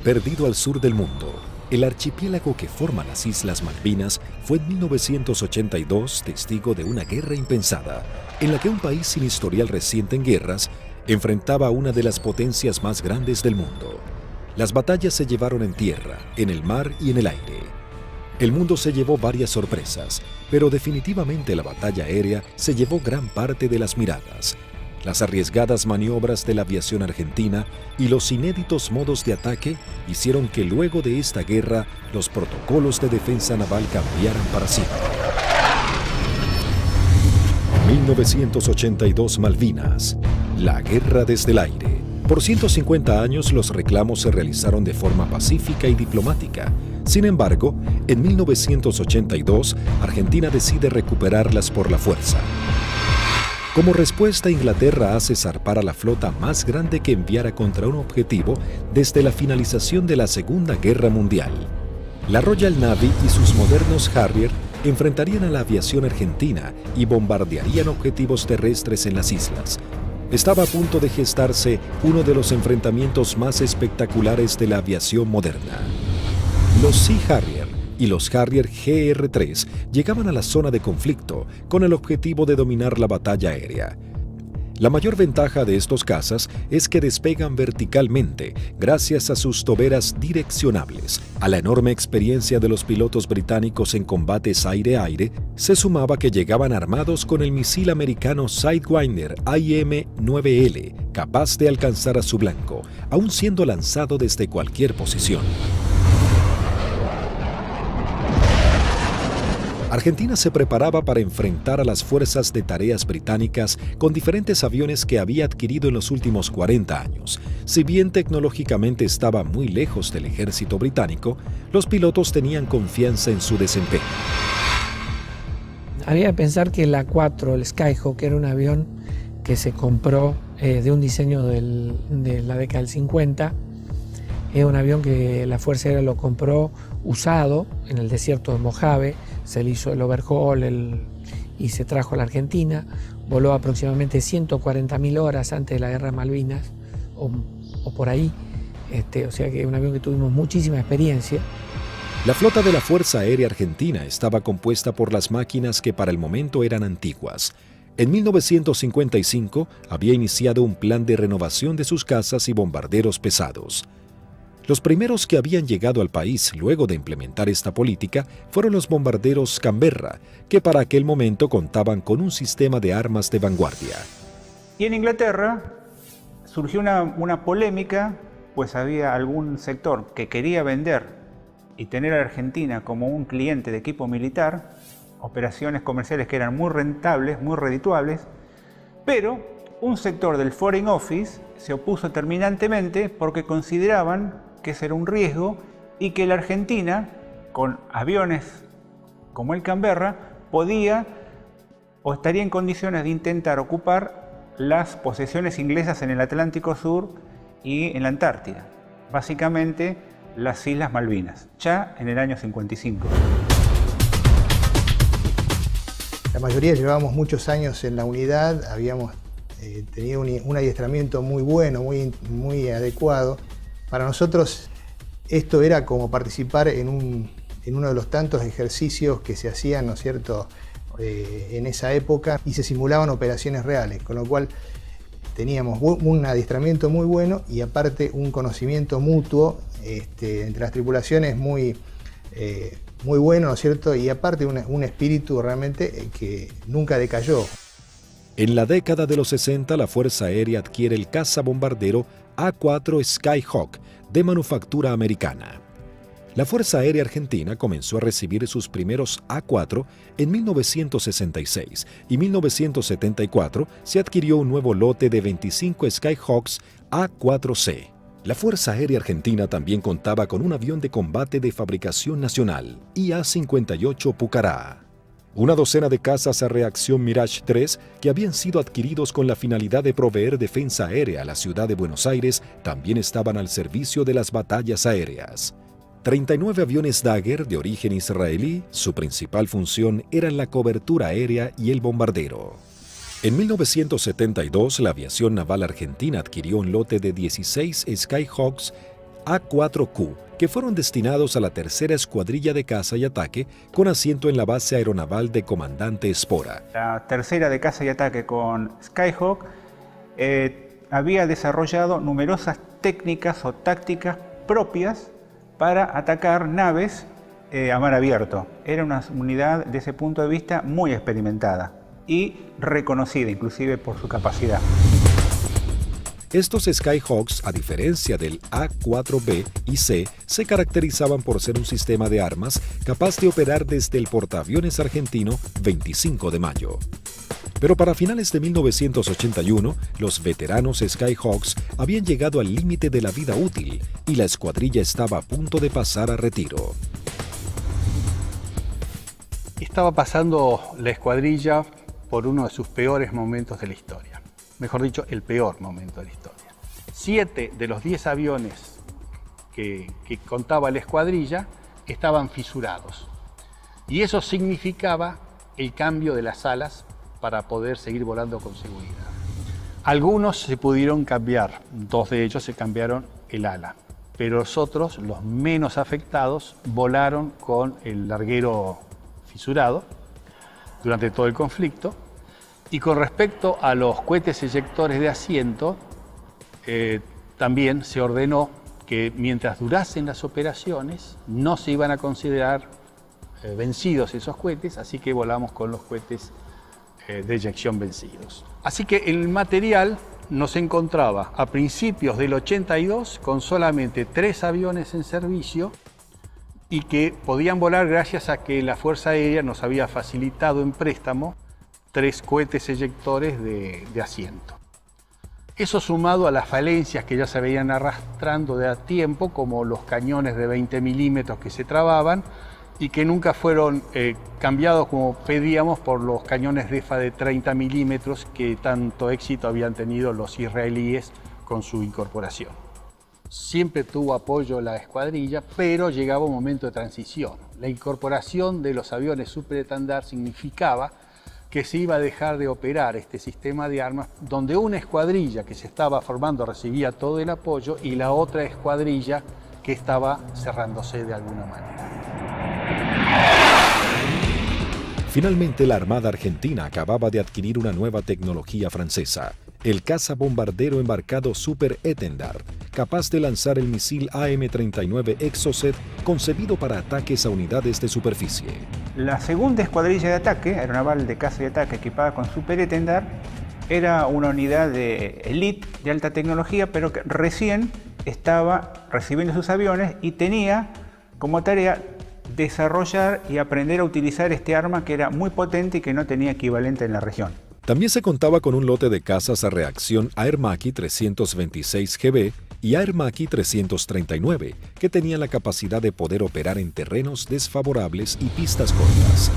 Perdido al sur del mundo, el archipiélago que forma las Islas Malvinas fue en 1982 testigo de una guerra impensada, en la que un país sin historial reciente en guerras enfrentaba a una de las potencias más grandes del mundo. Las batallas se llevaron en tierra, en el mar y en el aire. El mundo se llevó varias sorpresas, pero definitivamente la batalla aérea se llevó gran parte de las miradas. Las arriesgadas maniobras de la aviación argentina y los inéditos modos de ataque hicieron que luego de esta guerra los protocolos de defensa naval cambiaran para siempre. 1982 Malvinas, la guerra desde el aire. Por 150 años los reclamos se realizaron de forma pacífica y diplomática. Sin embargo, en 1982, Argentina decide recuperarlas por la fuerza. Como respuesta, Inglaterra hace zarpar a la flota más grande que enviara contra un objetivo desde la finalización de la Segunda Guerra Mundial. La Royal Navy y sus modernos Harrier enfrentarían a la aviación argentina y bombardearían objetivos terrestres en las islas. Estaba a punto de gestarse uno de los enfrentamientos más espectaculares de la aviación moderna. Los Sea Harrier y los Harrier GR-3 llegaban a la zona de conflicto con el objetivo de dominar la batalla aérea. La mayor ventaja de estos cazas es que despegan verticalmente gracias a sus toberas direccionables. A la enorme experiencia de los pilotos británicos en combates aire-aire, se sumaba que llegaban armados con el misil americano Sidewinder AIM-9L, capaz de alcanzar a su blanco, aún siendo lanzado desde cualquier posición. Argentina se preparaba para enfrentar a las fuerzas de tareas británicas con diferentes aviones que había adquirido en los últimos 40 años. Si bien tecnológicamente estaba muy lejos del ejército británico, los pilotos tenían confianza en su desempeño. Había que pensar que el A4, el Skyhawk, era un avión que se compró de un diseño de la década del 50. Es un avión que la Fuerza Aérea lo compró usado en el desierto de Mojave, se le hizo el overhaul y se trajo a la Argentina. Voló aproximadamente 140.000 horas antes de la Guerra de Malvinas, o por ahí, o sea que es un avión que tuvimos muchísima experiencia. La flota de la Fuerza Aérea Argentina estaba compuesta por las máquinas que para el momento eran antiguas. En 1955 había iniciado un plan de renovación de sus cazas y bombarderos pesados. Los primeros que habían llegado al país luego de implementar esta política fueron los bombarderos Canberra, que para aquel momento contaban con un sistema de armas de vanguardia. Y en Inglaterra surgió una polémica, pues había algún sector que quería vender y tener a Argentina como un cliente de equipo militar, operaciones comerciales que eran muy rentables, muy redituables, pero un sector del Foreign Office se opuso terminantemente porque consideraban que ese era un riesgo y que la Argentina, con aviones como el Canberra, podía o estaría en condiciones de intentar ocupar las posesiones inglesas en el Atlántico Sur y en la Antártida, básicamente las Islas Malvinas, ya en el año 55. La mayoría llevábamos muchos años en la unidad, habíamos tenido un adiestramiento muy bueno, muy adecuado. Para nosotros esto era como participar en uno de los tantos ejercicios que se hacían, ¿no es cierto?, en esa época, y se simulaban operaciones reales, con lo cual teníamos un adiestramiento muy bueno y aparte un conocimiento mutuo entre las tripulaciones muy bueno, ¿no es cierto?, y aparte un espíritu realmente que nunca decayó. En la década de los 60, la Fuerza Aérea adquiere el cazabombardero A4 Skyhawk de manufactura americana. La Fuerza Aérea Argentina comenzó a recibir sus primeros A4 en 1966 y en 1974 se adquirió un nuevo lote de 25 Skyhawks A4C. La Fuerza Aérea Argentina también contaba con un avión de combate de fabricación nacional, IA-58 Pucará. Una docena de cazas a reacción Mirage 3 que habían sido adquiridos con la finalidad de proveer defensa aérea a la ciudad de Buenos Aires también estaban al servicio de las batallas aéreas. 39 aviones Dagger de origen israelí, su principal función era la cobertura aérea y el bombardero. En 1972, la aviación naval argentina adquirió un lote de 16 Skyhawks A4Q, que fueron destinados a la tercera escuadrilla de caza y ataque con asiento en la base aeronaval de Comandante Espora. La tercera de caza y ataque con Skyhawk había desarrollado numerosas técnicas o tácticas propias para atacar naves a mar abierto. Era una unidad desde ese punto de vista muy experimentada y reconocida inclusive por su capacidad. Estos Skyhawks, a diferencia del A4B y C, se caracterizaban por ser un sistema de armas capaz de operar desde el portaaviones argentino 25 de mayo. Pero para finales de 1981, los veteranos Skyhawks habían llegado al límite de la vida útil y la escuadrilla estaba a punto de pasar a retiro. Estaba pasando la escuadrilla por uno de sus peores momentos de la historia. Mejor dicho, el peor momento de la historia. 7 de los 10 aviones que contaba la escuadrilla estaban fisurados. Y eso significaba el cambio de las alas para poder seguir volando con seguridad. Algunos se pudieron cambiar, 2 de ellos se cambiaron el ala, pero los otros, los menos afectados, volaron con el larguero fisurado durante todo el conflicto. Y con respecto a los cohetes eyectores de asiento, también se ordenó que mientras durasen las operaciones no se iban a considerar vencidos esos cohetes, así que volamos con los cohetes de eyección vencidos. Así que el material nos encontraba a principios del 82 con solamente 3 aviones en servicio y que podían volar gracias a que la Fuerza Aérea nos había facilitado en préstamo 3 cohetes eyectores de asiento. Eso sumado a las falencias que ya se venían arrastrando de a tiempo, como los cañones de 20 milímetros que se trababan y que nunca fueron cambiados como pedíamos por los cañones DEFA de 30 milímetros que tanto éxito habían tenido los israelíes con su incorporación. Siempre tuvo apoyo la escuadrilla, pero llegaba un momento de transición. La incorporación de los aviones superestandar significaba que se iba a dejar de operar este sistema de armas, donde una escuadrilla que se estaba formando recibía todo el apoyo y la otra escuadrilla que estaba cerrándose de alguna manera. Finalmente, la Armada Argentina acababa de adquirir una nueva tecnología francesa, el caza bombardero embarcado Super Étendard, capaz de lanzar el misil AM-39 Exocet concebido para ataques a unidades de superficie. La segunda escuadrilla de ataque, aeronaval de caza y ataque equipada con Super Étendard, era una unidad de elite de alta tecnología, pero que recién estaba recibiendo sus aviones y tenía como tarea desarrollar y aprender a utilizar este arma que era muy potente y que no tenía equivalente en la región. También se contaba con un lote de cazas a reacción Air Macchi 326 GB y Air Macchi 339, que tenían la capacidad de poder operar en terrenos desfavorables y pistas cortas.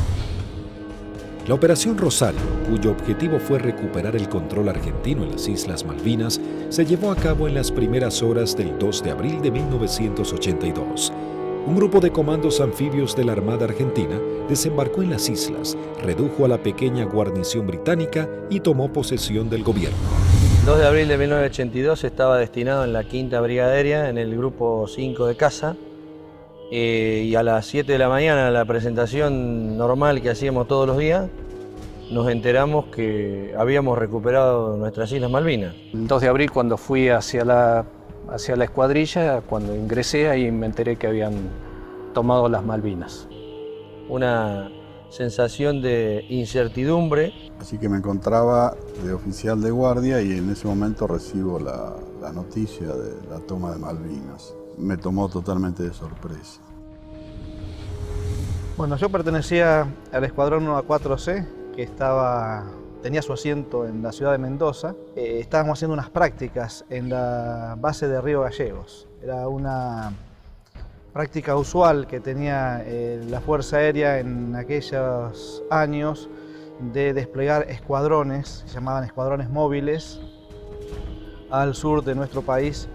La Operación Rosario, cuyo objetivo fue recuperar el control argentino en las Islas Malvinas, se llevó a cabo en las primeras horas del 2 de abril de 1982. Un grupo de comandos anfibios de la Armada Argentina desembarcó en las islas, redujo a la pequeña guarnición británica y tomó posesión del gobierno. 2 de abril de 1982 estaba destinado en la 5ª Brigada Aérea, en el grupo 5 de caza, y a las 7 de la mañana, la presentación normal que hacíamos todos los días, nos enteramos que habíamos recuperado nuestras Islas Malvinas. El 2 de abril, cuando fui hacia la escuadrilla, cuando ingresé, ahí me enteré que habían tomado las Malvinas. Una sensación de incertidumbre. Así que me encontraba de oficial de guardia y en ese momento recibo la noticia de la toma de Malvinas. Me tomó totalmente de sorpresa. Bueno, yo pertenecía al escuadrón 1A4C, que tenía su asiento en la ciudad de Mendoza. Estábamos haciendo unas prácticas en la base de Río Gallegos. Era una práctica usual que tenía la Fuerza Aérea en aquellos años de desplegar escuadrones, se llamaban escuadrones móviles, al sur de nuestro país,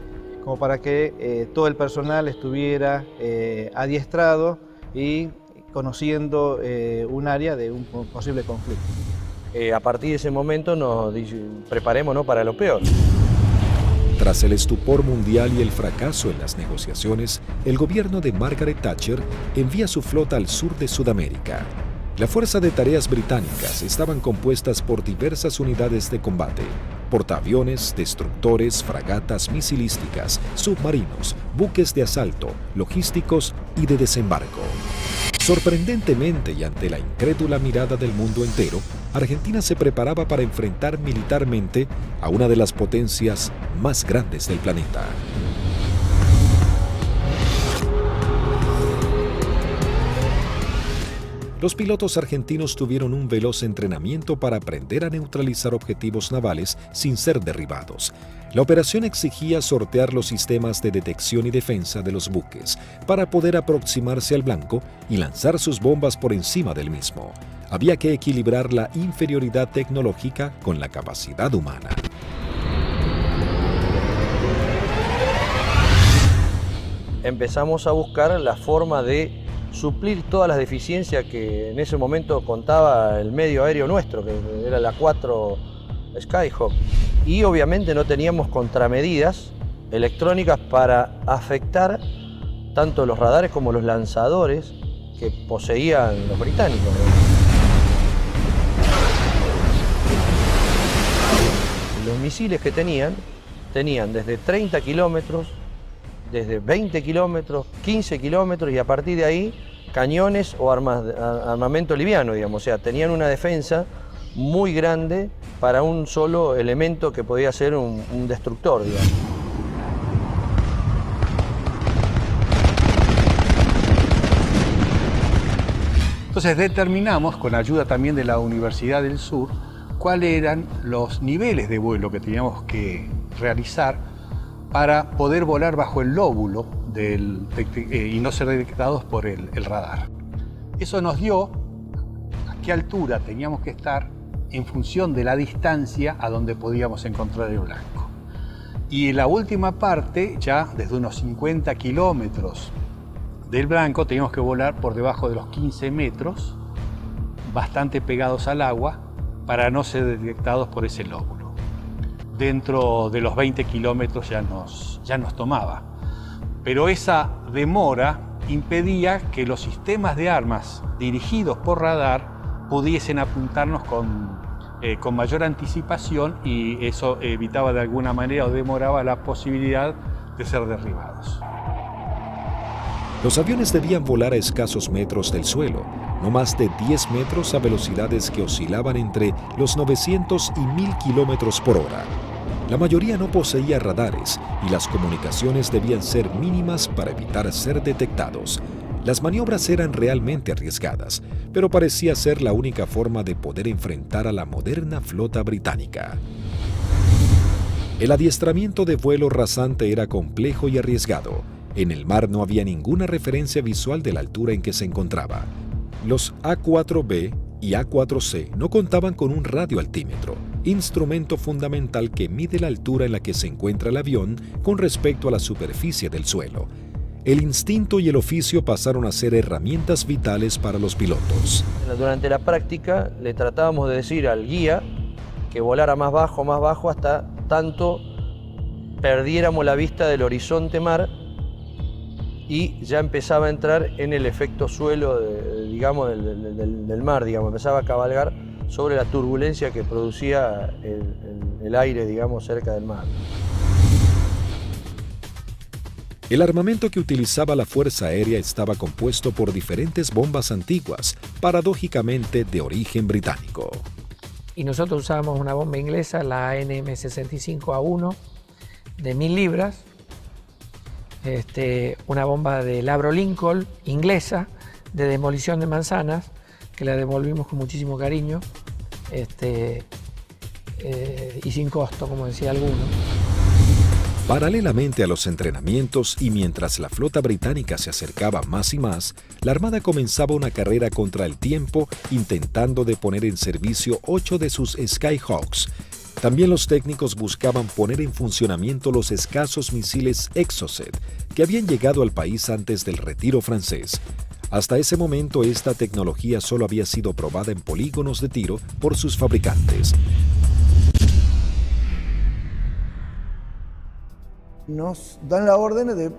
como para que todo el personal estuviera adiestrado y conociendo un área de un posible conflicto. A partir de ese momento nos preparemos, ¿no?, para lo peor. Tras el estupor mundial y el fracaso en las negociaciones, el gobierno de Margaret Thatcher envía su flota al sur de Sudamérica. La Fuerza de Tareas Británicas estaban compuestas por diversas unidades de combate, portaaviones, destructores, fragatas misilísticas, submarinos, buques de asalto, logísticos y de desembarco. Sorprendentemente y ante la incrédula mirada del mundo entero, Argentina se preparaba para enfrentar militarmente a una de las potencias más grandes del planeta. Los pilotos argentinos tuvieron un veloz entrenamiento para aprender a neutralizar objetivos navales sin ser derribados. La operación exigía sortear los sistemas de detección y defensa de los buques para poder aproximarse al blanco y lanzar sus bombas por encima del mismo. Había que equilibrar la inferioridad tecnológica con la capacidad humana. Empezamos a buscar la forma de suplir todas las deficiencias que en ese momento contaba el medio aéreo nuestro, que era la 4 Skyhawk. Y obviamente no teníamos contramedidas electrónicas para afectar tanto los radares como los lanzadores que poseían los británicos. Los misiles que tenían desde 30 kilómetros, desde 20 kilómetros, 15 kilómetros y a partir de ahí cañones o armamento liviano, digamos. O sea, tenían una defensa muy grande para un solo elemento que podía ser un destructor, digamos. Entonces determinamos, con ayuda también de la Universidad del Sur, cuáles eran los niveles de vuelo que teníamos que realizar para poder volar bajo el lóbulo y no ser detectados por el radar. Eso nos dio a qué altura teníamos que estar en función de la distancia a donde podíamos encontrar el blanco. Y en la última parte, ya desde unos 50 kilómetros del blanco, teníamos que volar por debajo de los 15 metros, bastante pegados al agua, para no ser detectados por ese lóbulo. Dentro de los 20 kilómetros ya nos tomaba. Pero esa demora impedía que los sistemas de armas dirigidos por radar pudiesen apuntarnos con mayor anticipación, y eso evitaba de alguna manera o demoraba la posibilidad de ser derribados. Los aviones debían volar a escasos metros del suelo, no más de 10 metros a velocidades que oscilaban entre los 900 y 1000 kilómetros por hora. La mayoría no poseía radares y las comunicaciones debían ser mínimas para evitar ser detectados. Las maniobras eran realmente arriesgadas, pero parecía ser la única forma de poder enfrentar a la moderna flota británica. El adiestramiento de vuelo rasante era complejo y arriesgado. En el mar no había ninguna referencia visual de la altura en que se encontraba. Los A4B y A4C no contaban con un radioaltímetro, instrumento fundamental que mide la altura en la que se encuentra el avión con respecto a la superficie del suelo. El instinto y el oficio pasaron a ser herramientas vitales para los pilotos. Durante la práctica le tratábamos de decir al guía que volara más bajo, hasta tanto perdiéramos la vista del horizonte mar y ya empezaba a entrar en el efecto suelo, digamos, del mar, digamos, empezaba a cabalgar sobre la turbulencia que producía el aire, digamos, cerca del mar. El armamento que utilizaba la Fuerza Aérea estaba compuesto por diferentes bombas antiguas, paradójicamente de origen británico. Y nosotros usábamos una bomba inglesa, la ANM65A1, de 1000 libras, una bomba de Labro Lincoln, inglesa, de demolición de manzanas, que la devolvimos con muchísimo cariño y sin costo, como decía alguno. Paralelamente a los entrenamientos y mientras la flota británica se acercaba más y más, la Armada comenzaba una carrera contra el tiempo intentando de poner en servicio 8 de sus Skyhawks. También los técnicos buscaban poner en funcionamiento los escasos misiles Exocet que habían llegado al país antes del retiro francés. Hasta ese momento esta tecnología solo había sido probada en polígonos de tiro por sus fabricantes. nos dan la orden de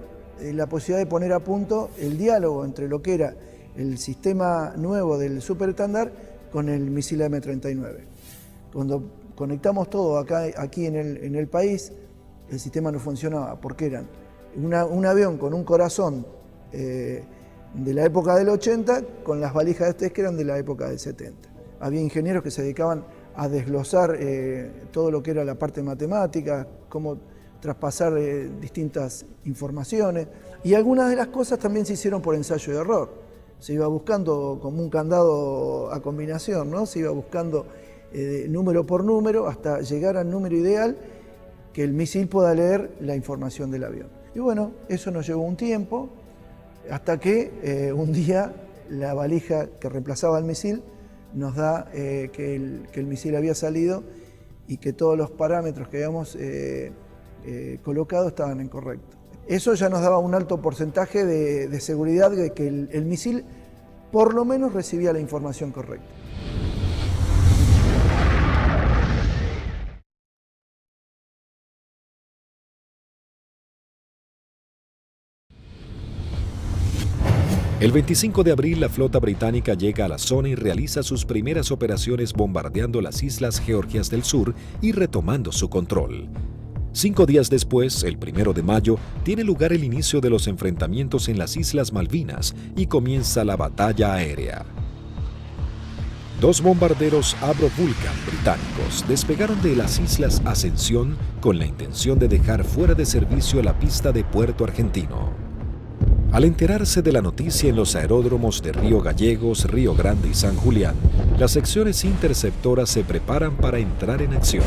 la posibilidad de poner a punto el diálogo entre lo que era el sistema nuevo del superestándar con el misil M39. Cuando conectamos todo aquí en el país, el sistema no funcionaba porque eran un avión con un corazón de la época del 80 con las valijas de test que eran de la época del 70. Había ingenieros que se dedicaban a desglosar todo lo que era la parte matemática, cómo traspasar distintas informaciones, y algunas de las cosas también se hicieron por ensayo y error. Se iba buscando como un candado a combinación, ¿no? Se iba buscando número por número hasta llegar al número ideal que el misil pueda leer la información del avión. Y bueno, eso nos llevó un tiempo, hasta que un día la valija que reemplazaba al misil nos da que el misil había salido y que todos los parámetros que habíamos colocado estaban incorrectos. Eso ya nos daba un alto porcentaje de seguridad de que el misil por lo menos recibía la información correcta. El 25 de abril la flota británica llega a la zona y realiza sus primeras operaciones bombardeando las islas Georgias del Sur y retomando su control. 5 días después, el 1 de mayo, tiene lugar el inicio de los enfrentamientos en las Islas Malvinas y comienza la batalla aérea. 2 bombarderos Avro Vulcan británicos despegaron de las Islas Ascensión con la intención de dejar fuera de servicio la pista de Puerto Argentino. Al enterarse de la noticia en los aeródromos de Río Gallegos, Río Grande y San Julián, las secciones interceptoras se preparan para entrar en acción.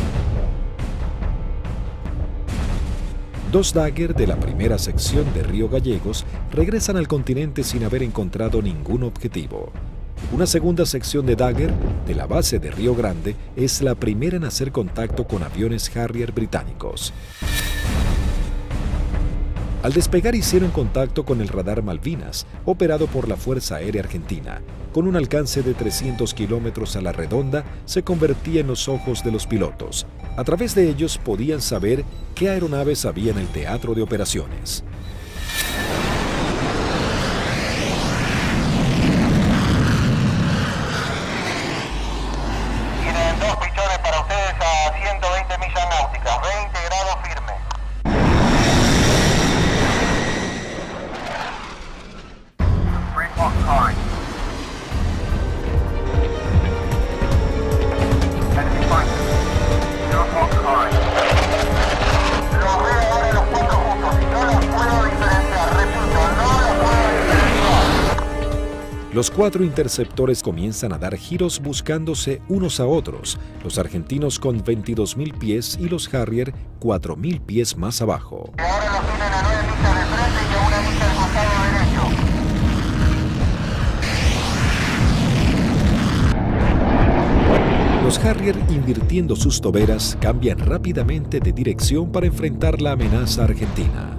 2 Dagger de la primera sección de Río Gallegos regresan al continente sin haber encontrado ningún objetivo. Una segunda sección de Dagger de la base de Río Grande es la primera en hacer contacto con aviones Harrier británicos. Al despegar hicieron contacto con el radar Malvinas, operado por la Fuerza Aérea Argentina. Con un alcance de 300 kilómetros a la redonda, se convertía en los ojos de los pilotos. A través de ellos podían saber qué aeronaves había en el teatro de operaciones. Tienen 2 pichones para ustedes a 120 millas náuticas, 20 grados firme. Los 4 interceptores comienzan a dar giros buscándose unos a otros, los argentinos con 22.000 pies y los Harrier 4.000 pies más abajo. Ahora los tienen a 9 millas de frente y a 1 milla del costado derecho. Los Harrier, invirtiendo sus toberas, cambian rápidamente de dirección para enfrentar la amenaza argentina.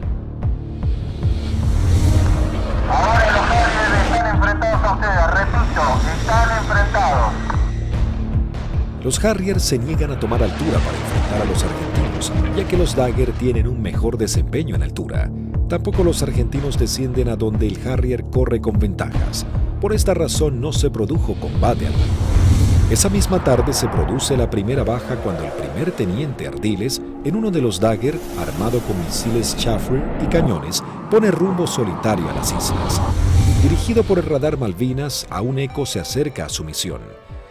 Ahora los Harrier están enfrentados a ustedes, repito, están enfrentados. Los Harrier se niegan a tomar altura para enfrentar a los argentinos, ya que los Dagger tienen un mejor desempeño en altura. Tampoco los argentinos descienden a donde el Harrier corre con ventajas. Por esta razón no se produjo combate alguno. Esa misma tarde se produce la primera baja cuando el primer teniente Ardiles, en uno de los Dagger, armado con misiles Chaffir y cañones, pone rumbo solitario a las islas. Dirigido por el radar Malvinas, a un eco se acerca a su misión,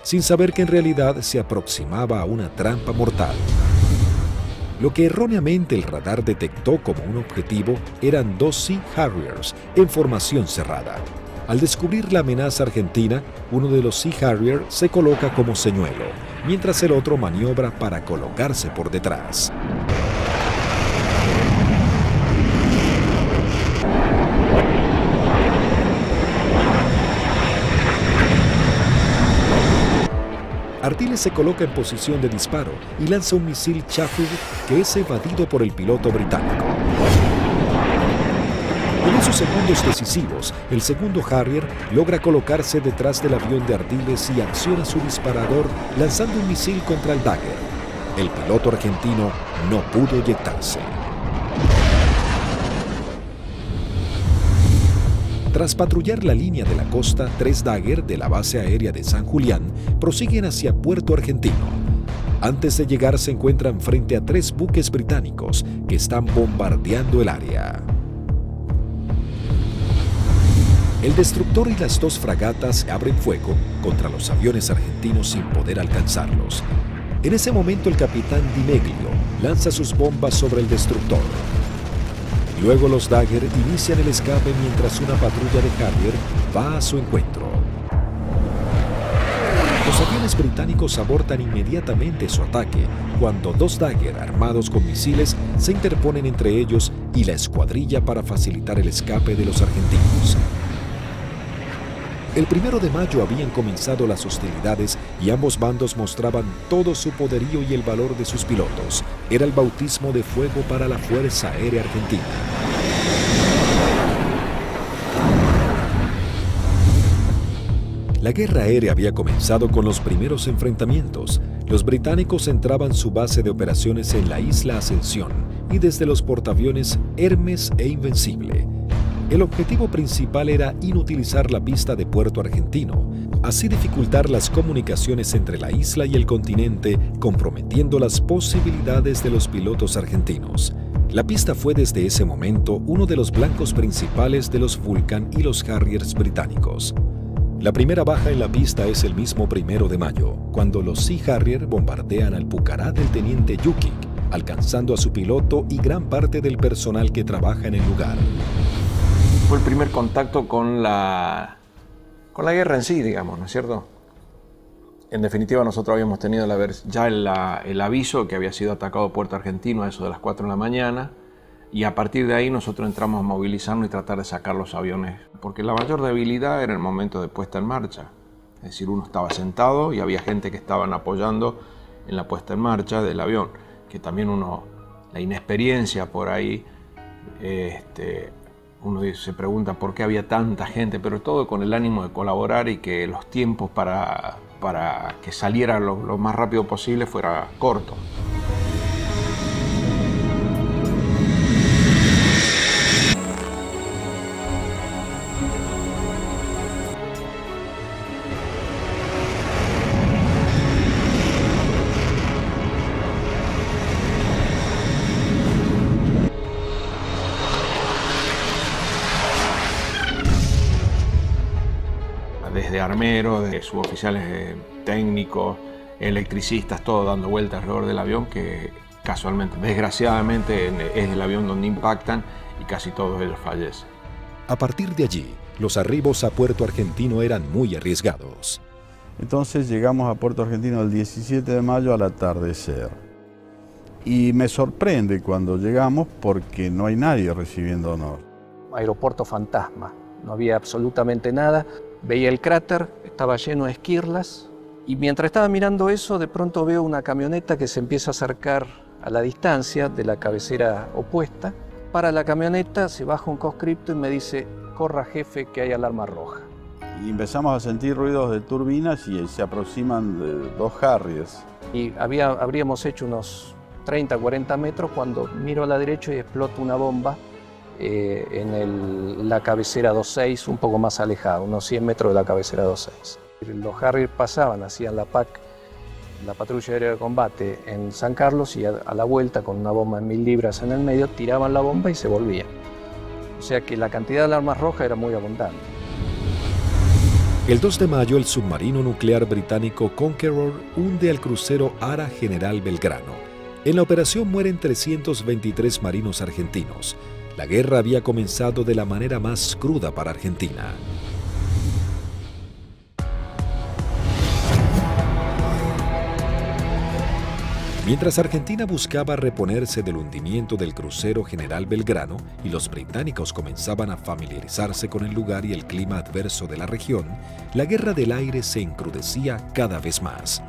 sin saber que en realidad se aproximaba a una trampa mortal. Lo que erróneamente el radar detectó como un objetivo eran 2 Sea Harriers en formación cerrada. Al descubrir la amenaza argentina, uno de los Sea Harrier se coloca como señuelo, mientras el otro maniobra para colocarse por detrás. Ardiles se coloca en posición de disparo y lanza un misil Chaffir que es evadido por el piloto británico. En esos segundos decisivos, el segundo Harrier logra colocarse detrás del avión de Ardiles y acciona su disparador lanzando un misil contra el Dagger. El piloto argentino no pudo eyectarse. Tras patrullar la línea de la costa, 3 Dagger de la base aérea de San Julián prosiguen hacia Puerto Argentino. Antes de llegar se encuentran frente a 3 buques británicos que están bombardeando el área. El destructor y las 2 fragatas abren fuego contra los aviones argentinos sin poder alcanzarlos. En ese momento el capitán Di Meglio lanza sus bombas sobre el destructor. Luego los Dagger inician el escape mientras una patrulla de Harrier va a su encuentro. Los aviones británicos abortan inmediatamente su ataque cuando 2 Dagger armados con misiles se interponen entre ellos y la escuadrilla para facilitar el escape de los argentinos. El 1 de mayo habían comenzado las hostilidades y ambos bandos mostraban todo su poderío y el valor de sus pilotos. Era el bautismo de fuego para la Fuerza Aérea Argentina. La guerra aérea había comenzado con los primeros enfrentamientos. Los británicos entraban su base de operaciones en la isla Ascensión y desde los portaaviones Hermes e Invencible. El objetivo principal era inutilizar la pista de Puerto Argentino, así dificultar las comunicaciones entre la isla y el continente, comprometiendo las posibilidades de los pilotos argentinos. La pista fue desde ese momento uno de los blancos principales de los Vulcan y los Harriers británicos. La primera baja en la pista es el mismo 1 de mayo, cuando los Sea Harrier bombardean al Pucará del teniente Yukik, alcanzando a su piloto y gran parte del personal que trabaja en el lugar. Fue el primer contacto con la guerra en sí, digamos, ¿no es cierto? En definitiva, nosotros habíamos tenido ya el aviso que había sido atacado Puerto Argentino a eso de las 4 de la mañana, y a partir de ahí nosotros entramos a movilizarnos y tratar de sacar los aviones, porque la mayor debilidad era el momento de puesta en marcha. Es decir, uno estaba sentado y había gente que estaban apoyando en la puesta en marcha del avión, que también la inexperiencia por ahí, uno se pregunta por qué había tanta gente, pero todo con el ánimo de colaborar y que los tiempos para que saliera lo más rápido posible fuera corto. Desde armeros, de suboficiales técnicos, electricistas, todo dando vueltas alrededor del avión, que casualmente, desgraciadamente, es el avión donde impactan y casi todos ellos fallecen. A partir de allí, los arribos a Puerto Argentino eran muy arriesgados. Entonces llegamos a Puerto Argentino el 17 de mayo al atardecer. Y me sorprende cuando llegamos porque no hay nadie recibiéndonos. Aeropuerto fantasma, no había absolutamente nada. Veía el cráter, estaba lleno de esquirlas, y mientras estaba mirando eso, de pronto veo una camioneta que se empieza a acercar a la distancia de la cabecera opuesta. Para la camioneta, se baja un conscripto y me dice: corra jefe, que hay alarma roja. Y empezamos a sentir ruidos de turbinas y se aproximan 2 Harriers. Y habríamos hecho unos 30, 40 metros cuando miro a la derecha y explota una bomba en la cabecera 26, un poco más alejada, unos 100 metros de la cabecera 26. Los Harrier pasaban, hacían la PAC, la patrulla aérea de combate en San Carlos, y a la vuelta con una bomba de 1000 libras en el medio tiraban la bomba y se volvían. O sea que la cantidad de alarmas rojas era muy abundante. El 2 de mayo el submarino nuclear británico Conqueror hunde al crucero Ara General Belgrano. En la operación mueren 323 marinos argentinos. La guerra había comenzado de la manera más cruda para Argentina. Mientras Argentina buscaba reponerse del hundimiento del crucero General Belgrano y los británicos comenzaban a familiarizarse con el lugar y el clima adverso de la región, la guerra del aire se encrudecía cada vez más.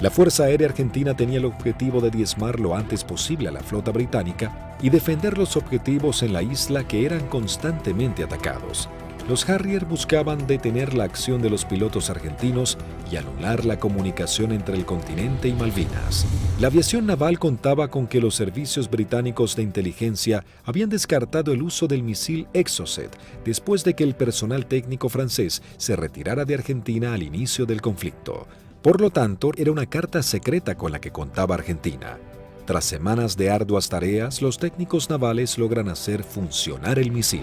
La Fuerza Aérea Argentina tenía el objetivo de diezmar lo antes posible a la flota británica y defender los objetivos en la isla que eran constantemente atacados. Los Harrier buscaban detener la acción de los pilotos argentinos y anular la comunicación entre el continente y Malvinas. La aviación naval contaba con que los servicios británicos de inteligencia habían descartado el uso del misil Exocet después de que el personal técnico francés se retirara de Argentina al inicio del conflicto. Por lo tanto, era una carta secreta con la que contaba Argentina. Tras semanas de arduas tareas, los técnicos navales logran hacer funcionar el misil.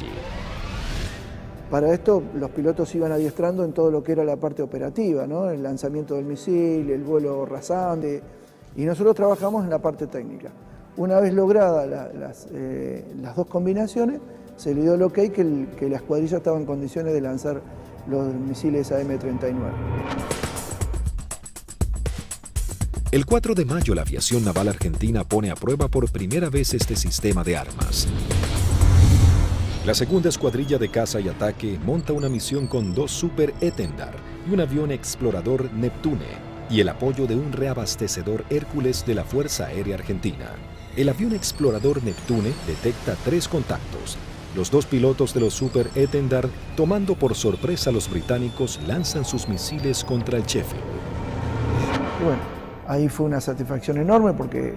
Para esto, los pilotos iban adiestrando en todo lo que era la parte operativa, ¿no? El lanzamiento del misil, el vuelo rasante, y nosotros trabajamos en la parte técnica. Una vez logradas las dos combinaciones, se le dio el ok que la escuadrilla estaba en condiciones de lanzar los misiles AM-39. El 4 de mayo, la aviación naval argentina pone a prueba por primera vez este sistema de armas. La segunda escuadrilla de caza y ataque monta una misión con 2 Super Etendard y un avión explorador Neptune y el apoyo de un reabastecedor Hércules de la Fuerza Aérea Argentina. El avión explorador Neptune detecta 3 contactos. Los 2 pilotos de los Super Etendard, tomando por sorpresa a los británicos, lanzan sus misiles contra el Sheffield. Bueno, ahí fue una satisfacción enorme porque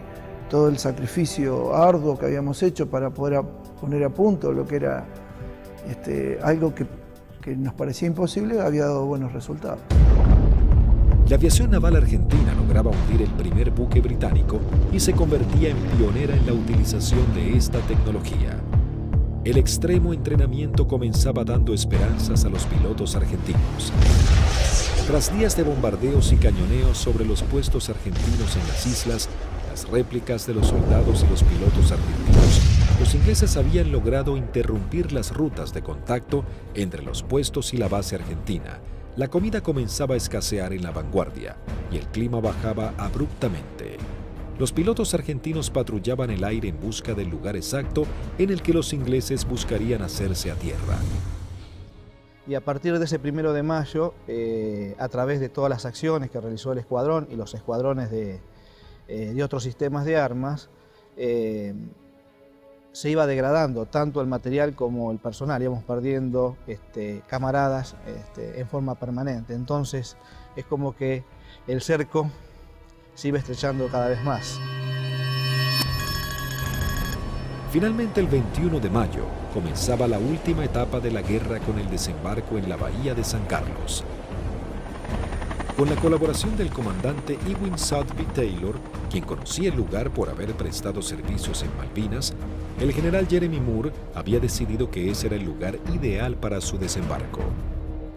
todo el sacrificio arduo que habíamos hecho para poder poner a punto lo que era algo que nos parecía imposible, había dado buenos resultados. La aviación naval argentina lograba hundir el primer buque británico y se convertía en pionera en la utilización de esta tecnología. El extremo entrenamiento comenzaba dando esperanzas a los pilotos argentinos. Tras días de bombardeos y cañoneos sobre los puestos argentinos en las islas, las réplicas de los soldados y los pilotos argentinos, los ingleses habían logrado interrumpir las rutas de contacto entre los puestos y la base argentina. La comida comenzaba a escasear en la vanguardia y el clima bajaba abruptamente. Los pilotos argentinos patrullaban el aire en busca del lugar exacto en el que los ingleses buscarían hacerse a tierra. Y a partir de ese 1 de mayo, a través de todas las acciones que realizó el escuadrón y los escuadrones de otros sistemas de armas, se iba degradando tanto el material como el personal, íbamos perdiendo camaradas en forma permanente. Entonces es como que el cerco se iba estrechando cada vez más. Finalmente, el 21 de mayo, comenzaba la última etapa de la guerra con el desembarco en la bahía de San Carlos. Con la colaboración del comandante Ewing Southby Taylor, quien conocía el lugar por haber prestado servicios en Malvinas, el general Jeremy Moore había decidido que ese era el lugar ideal para su desembarco.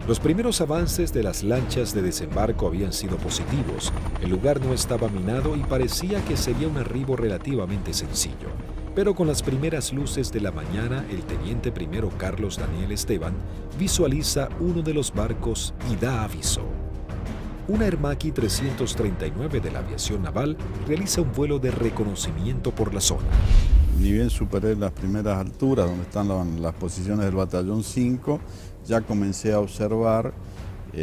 Los primeros avances de las lanchas de desembarco habían sido positivos, el lugar no estaba minado y parecía que sería un arribo relativamente sencillo. Pero con las primeras luces de la mañana, el teniente primero Carlos Daniel Esteban visualiza uno de los barcos y da aviso. Una Aermacchi 339 de la aviación naval realiza un vuelo de reconocimiento por la zona. Ni bien superé las primeras alturas, donde están las posiciones del batallón 5, ya comencé a observar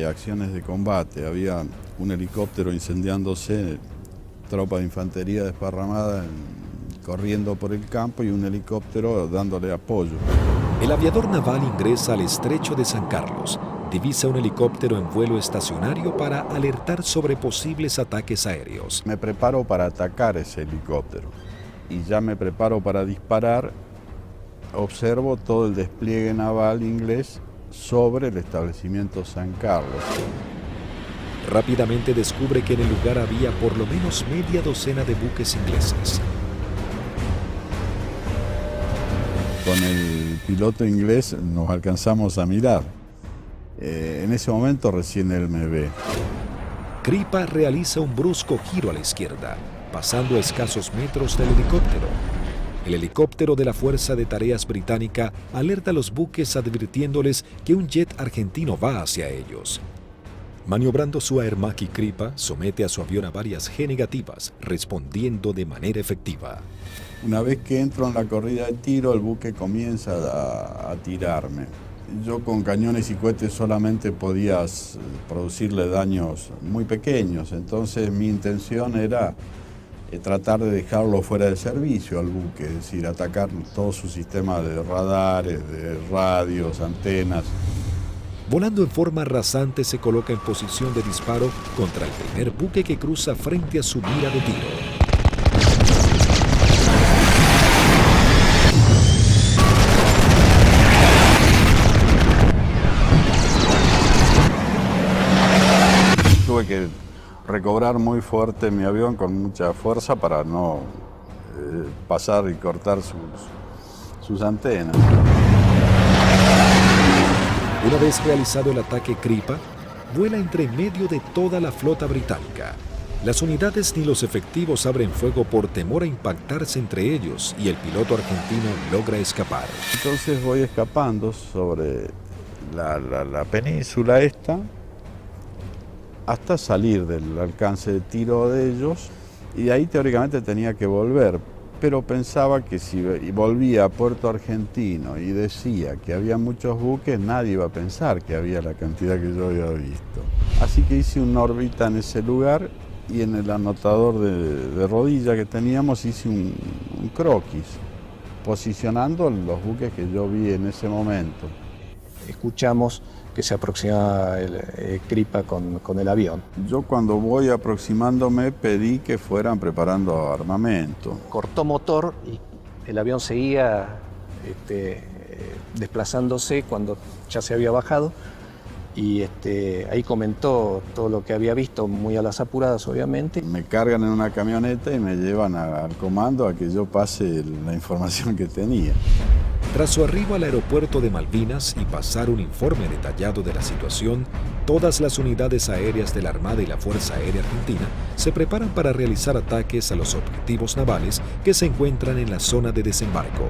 acciones de combate. Había un helicóptero incendiándose, tropa de infantería desparramada corriendo por el campo y un helicóptero dándole apoyo. El aviador naval ingresa al estrecho de San Carlos, divisa un helicóptero en vuelo estacionario para alertar sobre posibles ataques aéreos. Me preparo para atacar ese helicóptero y ya me preparo para disparar. Observo todo el despliegue naval inglés sobre el establecimiento San Carlos. Rápidamente descubre que en el lugar había por lo menos media docena de buques ingleses. Con el piloto inglés nos alcanzamos a mirar. En ese momento recién él me ve. Kripa realiza un brusco giro a la izquierda, pasando a escasos metros del helicóptero. El helicóptero de la Fuerza de Tareas Británica alerta a los buques advirtiéndoles que un jet argentino va hacia ellos. Maniobrando su Aermacchi, Kripa somete a su avión a varias G negativas, respondiendo de manera efectiva. Una vez que entro en la corrida de tiro, el buque comienza a tirarme. Yo con cañones y cohetes solamente podía producirle daños muy pequeños, entonces mi intención era tratar de dejarlo fuera de servicio al buque, es decir, atacar todo su sistema de radares, de radios, antenas. Volando en forma rasante se coloca en posición de disparo contra el primer buque que cruza frente a su mira de tiro. Tuve que recobrar muy fuerte mi avión con mucha fuerza para no pasar y cortar sus antenas. Una vez realizado el ataque Kripa, vuela entre medio de toda la flota británica. Las unidades ni los efectivos abren fuego por temor a impactarse entre ellos y el piloto argentino logra escapar. Entonces voy escapando sobre la península esta hasta salir del alcance de tiro de ellos, y ahí teóricamente tenía que volver, pero pensaba que si volvía a Puerto Argentino y decía que había muchos buques, nadie iba a pensar que había la cantidad que yo había visto. Así que hice una órbita en ese lugar y en el anotador de rodilla que teníamos hice un croquis, posicionando los buques que yo vi en ese momento. Escuchamos que se aproximaba el Kripa con el avión. Yo cuando voy aproximándome pedí que fueran preparando armamento. Cortó motor y el avión seguía desplazándose cuando ya se había bajado, y ahí comentó todo lo que había visto, muy a las apuradas obviamente. Me cargan en una camioneta y me llevan al comando a que yo pase la información que tenía. Tras su arribo al aeropuerto de Malvinas y pasar un informe detallado de la situación, todas las unidades aéreas de la Armada y la Fuerza Aérea Argentina se preparan para realizar ataques a los objetivos navales que se encuentran en la zona de desembarco.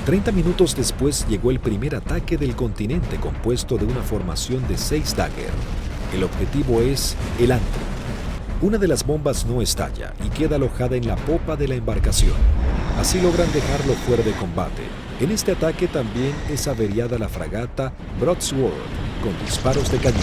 30 minutos después llegó el primer ataque del continente compuesto de una formación de 6 Dagger. El objetivo es el Antrim. Una de las bombas no estalla y queda alojada en la popa de la embarcación. Así logran dejarlo fuera de combate. En este ataque también es averiada la fragata Broadsword con disparos de cañón.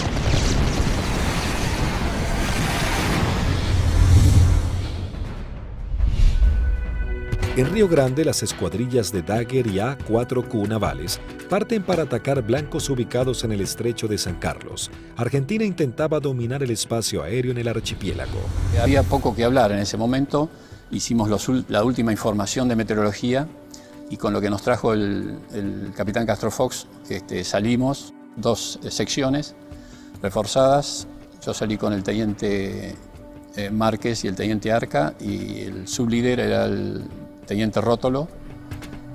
En Río Grande, las escuadrillas de Dagger y A-4Q navales parten para atacar blancos ubicados en el estrecho de San Carlos. Argentina intentaba dominar el espacio aéreo en el archipiélago. Había poco que hablar en ese momento. Hicimos la última información de meteorología y con lo que nos trajo el capitán Castro Fox, salimos 2 secciones reforzadas. Yo salí con el teniente Márquez y el teniente Arca, y el sublíder era el teniente Rótolo,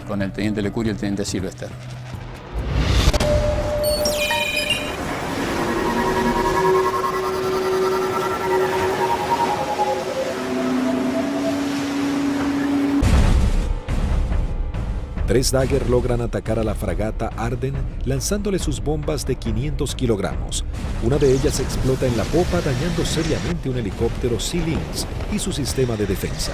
con el teniente Lecuri y el teniente Silvester. Tres Dagger logran atacar a la fragata Arden lanzándole sus bombas de 500 kilogramos. Una de ellas explota en la popa dañando seriamente un helicóptero Sea Lynx y su sistema de defensa.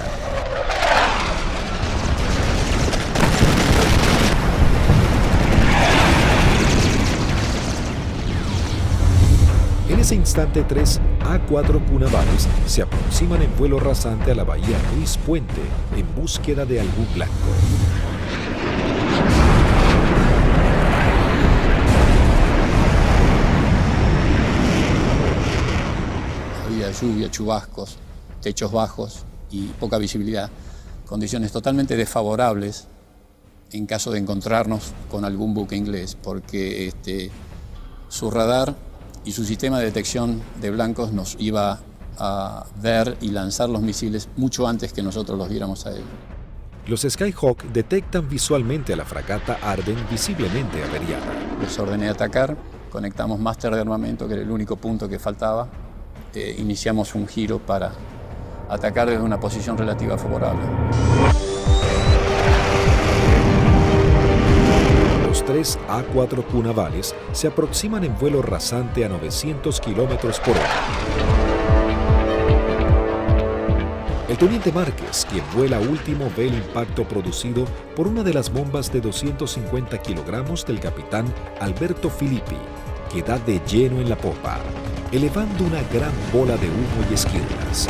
En ese instante, 3 A-4Q navales se aproximan en vuelo rasante a la bahía Ruiz Puente en búsqueda de algún blanco. Había lluvia, chubascos, techos bajos y poca visibilidad, condiciones totalmente desfavorables en caso de encontrarnos con algún buque inglés, porque su radar y su sistema de detección de blancos nos iba a ver y lanzar los misiles mucho antes que nosotros los viéramos a él. Los Skyhawk detectan visualmente a la fragata Arden visiblemente averiada. Les ordené atacar, conectamos máster de armamento, que era el único punto que faltaba. Iniciamos un giro para atacar desde una posición relativa favorable. Los 3 A-4Q navales se aproximan en vuelo rasante a 900 kilómetros por hora. El teniente Márquez, quien vuela último, ve el impacto producido por una de las bombas de 250 kilogramos del capitán Alberto Filippi, que da de lleno en la popa, elevando una gran bola de humo y esquirlas.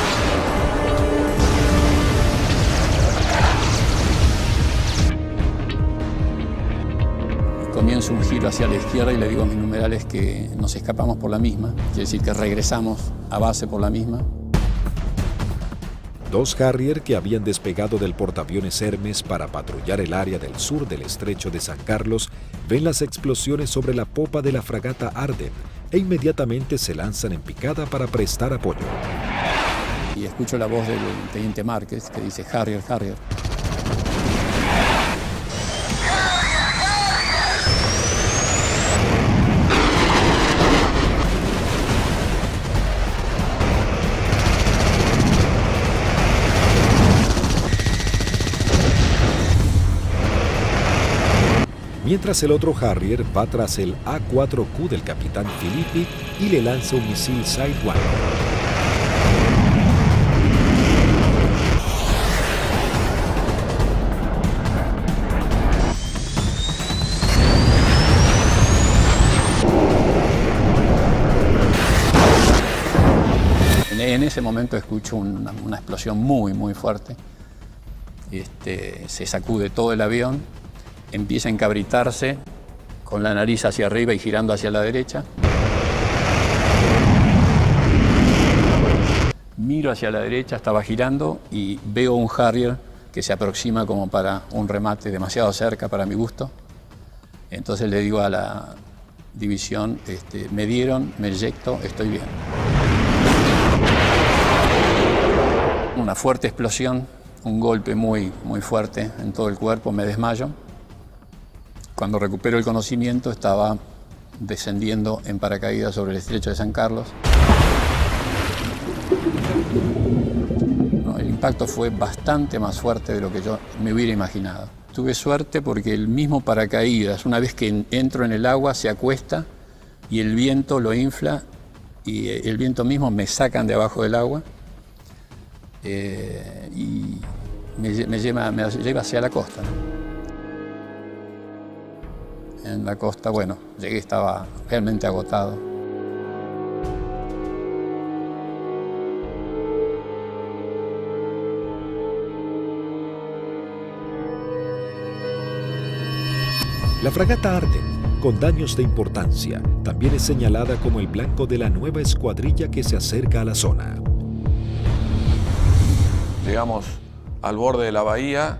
comienzo un giro hacia la izquierda y le digo a mis numerales que nos escapamos por la misma, quiere decir que regresamos a base por la misma. Dos Harrier que habían despegado del portaaviones Hermes para patrullar el área del sur del estrecho de San Carlos ven las explosiones sobre la popa de la fragata Arden e inmediatamente se lanzan en picada para prestar apoyo. Y escucho la voz del teniente Márquez que dice Harrier, Harrier. Mientras el otro Harrier va tras el A4Q del capitán Filippi y le lanza un misil Sidewinder. En ese momento escucho una explosión muy fuerte. Se sacude todo el avión, empieza a encabritarse con la nariz hacia arriba y girando hacia la derecha. Miro hacia la derecha, estaba girando y veo un Harrier que se aproxima como para un remate demasiado cerca para mi gusto. Entonces le digo a la división, me dieron, me eyecto, estoy bien. Una fuerte explosión, un golpe muy fuerte en todo el cuerpo, me desmayo. Cuando recupero el conocimiento estaba descendiendo en paracaídas sobre el estrecho de San Carlos. El impacto fue bastante más fuerte de lo que yo me hubiera imaginado. Tuve suerte porque el mismo paracaídas, una vez que entro en el agua, se acuesta y el viento lo infla y el viento mismo me sacan de abajo del agua y me lleva hacia la costa, ¿no? En la costa, bueno, llegué, estaba realmente agotado. La fragata Arden, con daños de importancia, también es señalada como el blanco de la nueva escuadrilla que se acerca a la zona. Llegamos al borde de la bahía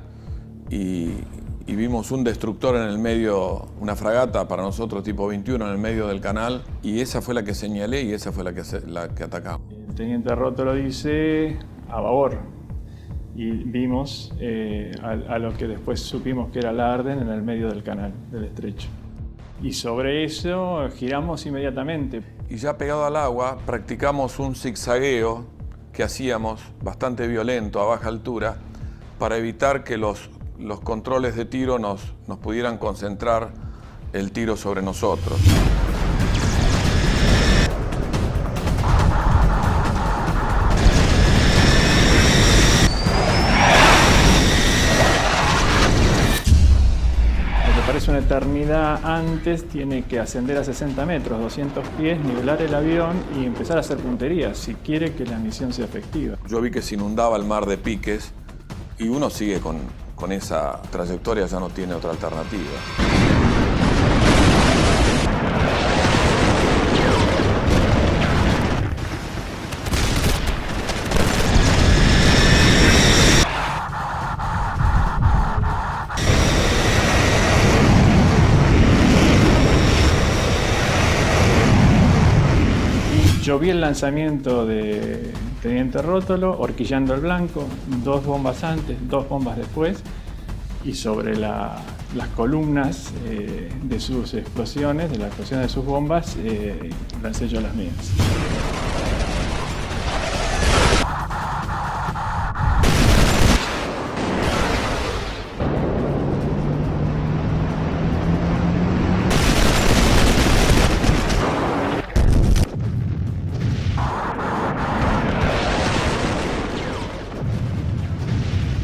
y vimos un destructor en el medio, una fragata para nosotros tipo 21 en el medio del canal, y esa fue la que señalé y esa fue la que atacamos. El teniente Rótolo dice a babor y vimos a lo que después supimos que era la Arden en el medio del canal, del estrecho. Y sobre eso giramos inmediatamente. Y ya pegado al agua practicamos un zigzagueo que hacíamos bastante violento a baja altura para evitar que los controles de tiro nos pudieran concentrar el tiro sobre nosotros. Lo que parece una eternidad antes tiene que ascender a 60 metros, 200 pies, nivelar el avión y empezar a hacer puntería si quiere que la misión sea efectiva. Yo vi que se inundaba el mar de piques y uno sigue con esa trayectoria, ya no tiene otra alternativa. Yo vi el lanzamiento de teniente Rótolo, horquillando el blanco, 2 bombas antes, 2 bombas después, y sobre las columnas de sus explosiones, de la explosión de sus bombas, lancé yo las mías.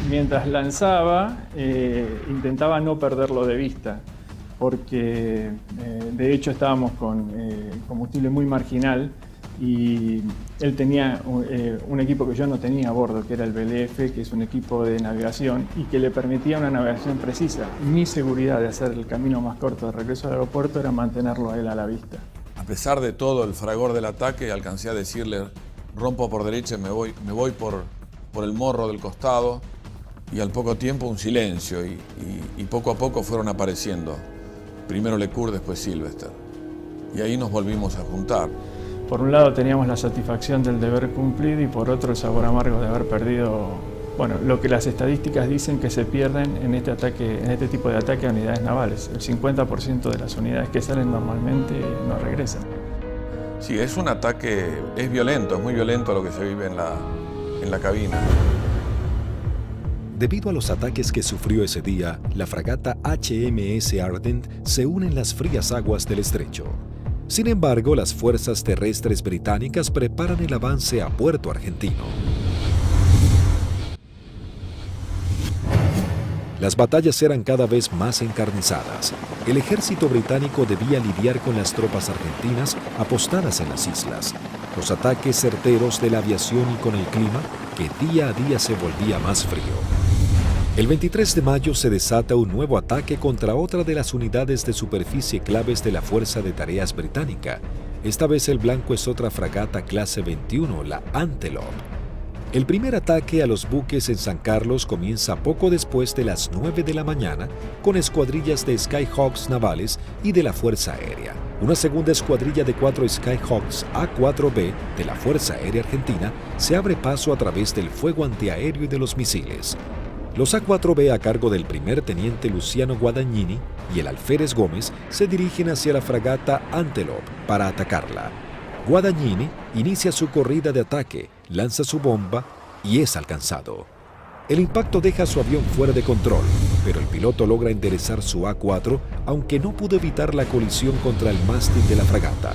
Mientras lanzaba, intentaba no perderlo de vista, porque de hecho estábamos con combustible muy marginal y él tenía un equipo que yo no tenía a bordo, que era el BLF, que es un equipo de navegación y que le permitía una navegación precisa. Mi seguridad de hacer el camino más corto de regreso al aeropuerto era mantenerlo a él a la vista. A pesar de todo el fragor del ataque, alcancé a decirle, rompo por derecha y me voy por el morro del costado, y al poco tiempo un silencio y poco a poco fueron apareciendo. Primero Lecour, después Sylvester. Y ahí nos volvimos a juntar. Por un lado teníamos la satisfacción del deber cumplido y por otro el sabor amargo de haber perdido, bueno, lo que las estadísticas dicen que se pierden en este tipo de ataque a unidades navales. El 50% de las unidades que salen normalmente no regresan. Sí, es un ataque, es violento, es muy violento lo que se vive en la cabina. Debido a los ataques que sufrió ese día, la fragata HMS Ardent se une en las frías aguas del estrecho. Sin embargo, las fuerzas terrestres británicas preparan el avance a Puerto Argentino. Las batallas eran cada vez más encarnizadas. El ejército británico debía lidiar con las tropas argentinas apostadas en las islas, los ataques certeros de la aviación y con el clima que día a día se volvía más frío. El 23 de mayo se desata un nuevo ataque contra otra de las unidades de superficie claves de la Fuerza de Tareas británica. Esta vez el blanco es otra fragata clase 21, la Antelope. El primer ataque a los buques en San Carlos comienza poco después de las 9 de la mañana con escuadrillas de Skyhawks navales y de la Fuerza Aérea. Una segunda escuadrilla de 4 Skyhawks A4B de la Fuerza Aérea Argentina se abre paso a través del fuego antiaéreo y de los misiles. Los A4B a cargo del primer teniente Luciano Guadagnini y el alférez Gómez se dirigen hacia la fragata Antelope para atacarla. Guadagnini inicia su corrida de ataque, lanza su bomba y es alcanzado. El impacto deja su avión fuera de control, pero el piloto logra enderezar su A4, aunque no pudo evitar la colisión contra el mástil de la fragata.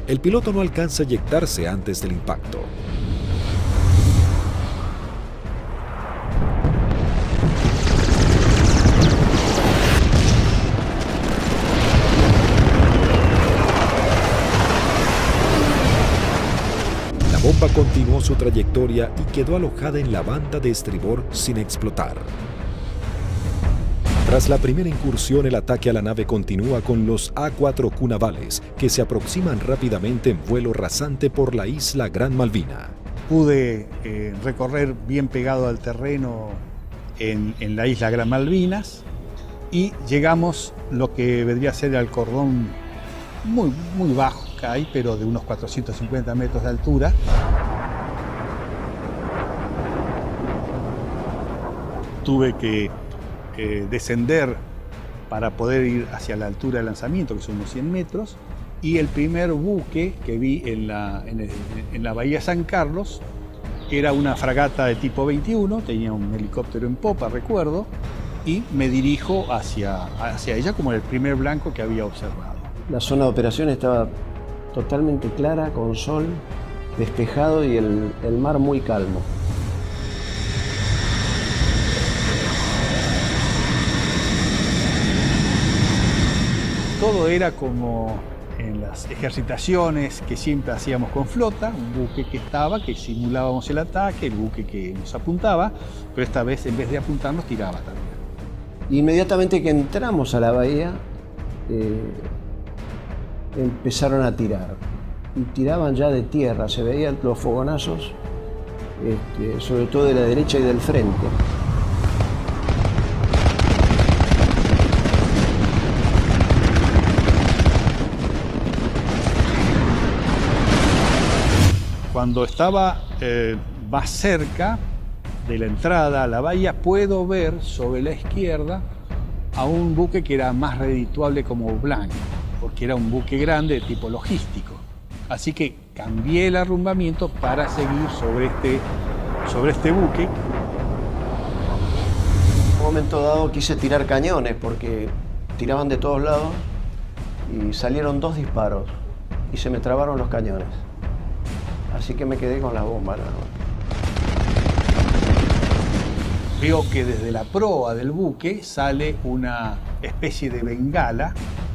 El piloto no alcanza a eyectarse antes del impacto. La bomba continuó su trayectoria y quedó alojada en la banda de estribor sin explotar. Tras la primera incursión, el ataque a la nave continúa con los A4Q navales, que se aproximan rápidamente en vuelo rasante por la isla Gran Malvina. Pude recorrer bien pegado al terreno en la isla Gran Malvinas y llegamos lo que vendría a ser al cordón muy bajo que hay, pero de unos 450 metros de altura. Tuve que descender para poder ir hacia la altura de lanzamiento, que son unos 100 metros, y el primer buque que vi en la bahía San Carlos era una fragata de tipo 21, tenía un helicóptero en popa, recuerdo, y me dirijo hacia ella como el primer blanco que había observado. La zona de operación estaba totalmente clara, con sol, despejado y el mar muy calmo. Todo era como en las ejercitaciones que siempre hacíamos con flota, un buque que que simulábamos el ataque, el buque que nos apuntaba, pero esta vez en vez de apuntarnos tiraba también. Inmediatamente que entramos a la bahía, empezaron a tirar. Y tiraban ya de tierra, se veían los fogonazos, sobre todo de la derecha y del frente. Cuando estaba más cerca de la entrada a la bahía, puedo ver sobre la izquierda a un buque que era más redituable como blanco, porque era un buque grande de tipo logístico. Así que cambié el arrumbamiento para seguir sobre este buque. En un momento dado quise tirar cañones porque tiraban de todos lados y salieron 2 disparos y se me trabaron los cañones. Así que me quedé con la bomba. Veo que desde la proa del buque sale una especie de bengala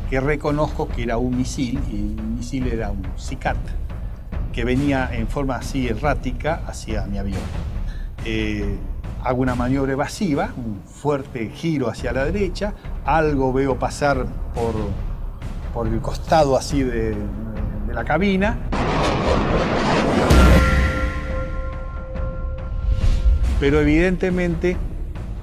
que reconozco que era un misil, y el misil era un Sicat. que venía en forma así errática hacia mi avión. Hago una maniobra evasiva, un fuerte giro hacia la derecha, algo veo pasar por el costado así de la cabina. Pero evidentemente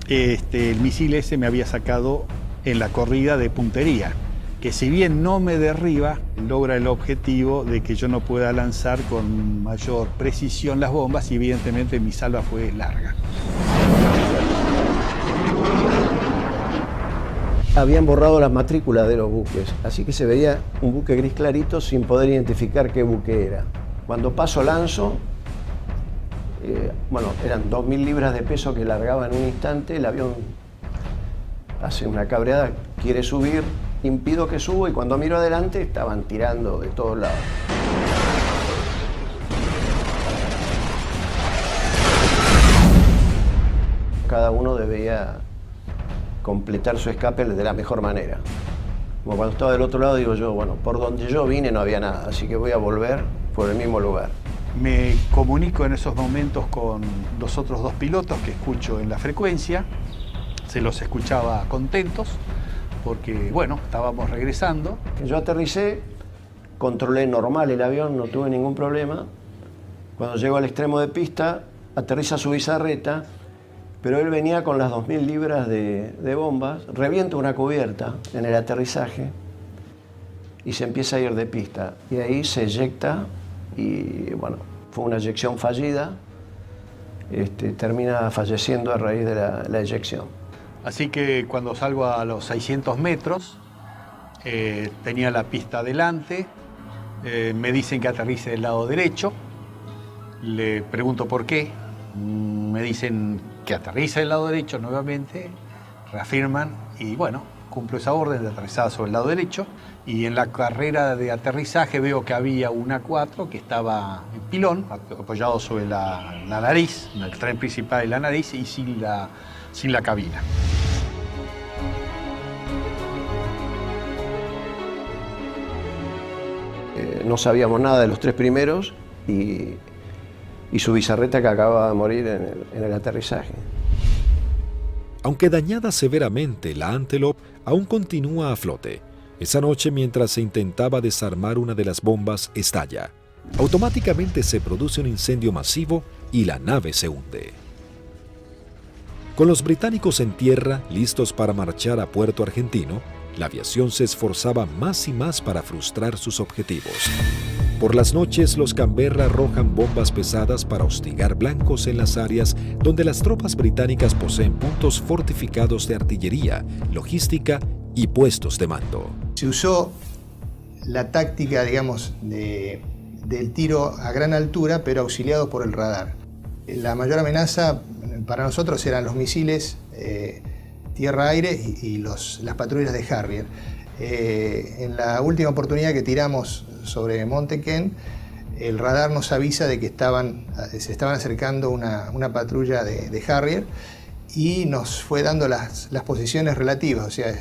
el misil ese me había sacado en la corrida de puntería, que si bien no me derriba, logra el objetivo de que yo no pueda lanzar con mayor precisión las bombas y evidentemente mi salva fue larga. Habían borrado las matrículas de los buques, así que se veía un buque gris clarito sin poder identificar qué buque era. Cuando paso lanzo, eran 2.000 libras de peso que largaba en un instante, el avión hace una cabreada, quiere subir, impido que suba y cuando miro adelante estaban tirando de todos lados. Cada uno debía completar su escape de la mejor manera. Como cuando estaba del otro lado digo yo, bueno, por donde yo vine no había nada, así que voy a volver por el mismo lugar. Me comunico en esos momentos con los otros dos pilotos que escucho en la frecuencia. Se los escuchaba contentos porque, bueno, estábamos regresando. Yo aterricé, controlé normal el avión, no tuve ningún problema. Cuando llego al extremo de pista, aterriza su bizarreta, pero él venía con las 2.000 libras de bombas, revienta una cubierta en el aterrizaje y se empieza a ir de pista. Y ahí se eyecta y, bueno, fue una eyección fallida. Termina falleciendo a raíz de la eyección. Así que cuando salgo a los 600 metros, tenía la pista adelante, me dicen que aterrice del lado derecho, le pregunto por qué, me dicen que aterrice del lado derecho nuevamente, reafirman y bueno, cumplo esa orden de aterrizar sobre el lado derecho y en la carrera de aterrizaje veo que había un A4 que estaba en pilón, apoyado sobre la nariz, en el tren principal y la nariz y sin la cabina. No sabíamos nada de los tres primeros y su bizarreta que acababa de morir en el aterrizaje. Aunque dañada severamente, la Antelope aún continúa a flote. Esa noche, mientras se intentaba desarmar una de las bombas, estalla. Automáticamente se produce un incendio masivo y la nave se hunde. Con los británicos en tierra, listos para marchar a Puerto Argentino, la aviación se esforzaba más y más para frustrar sus objetivos. Por las noches, los Canberra arrojan bombas pesadas para hostigar blancos en las áreas donde las tropas británicas poseen puntos fortificados de artillería, logística y puestos de mando. Se usó la táctica, digamos, del tiro a gran altura, pero auxiliado por el radar. La mayor amenaza para nosotros eran los misiles tierra-aire y las patrullas de Harrier. En la última oportunidad que tiramos sobre Monte Kent, el radar nos avisa de que se estaban acercando una patrulla de Harrier y nos fue dando las posiciones relativas, o sea,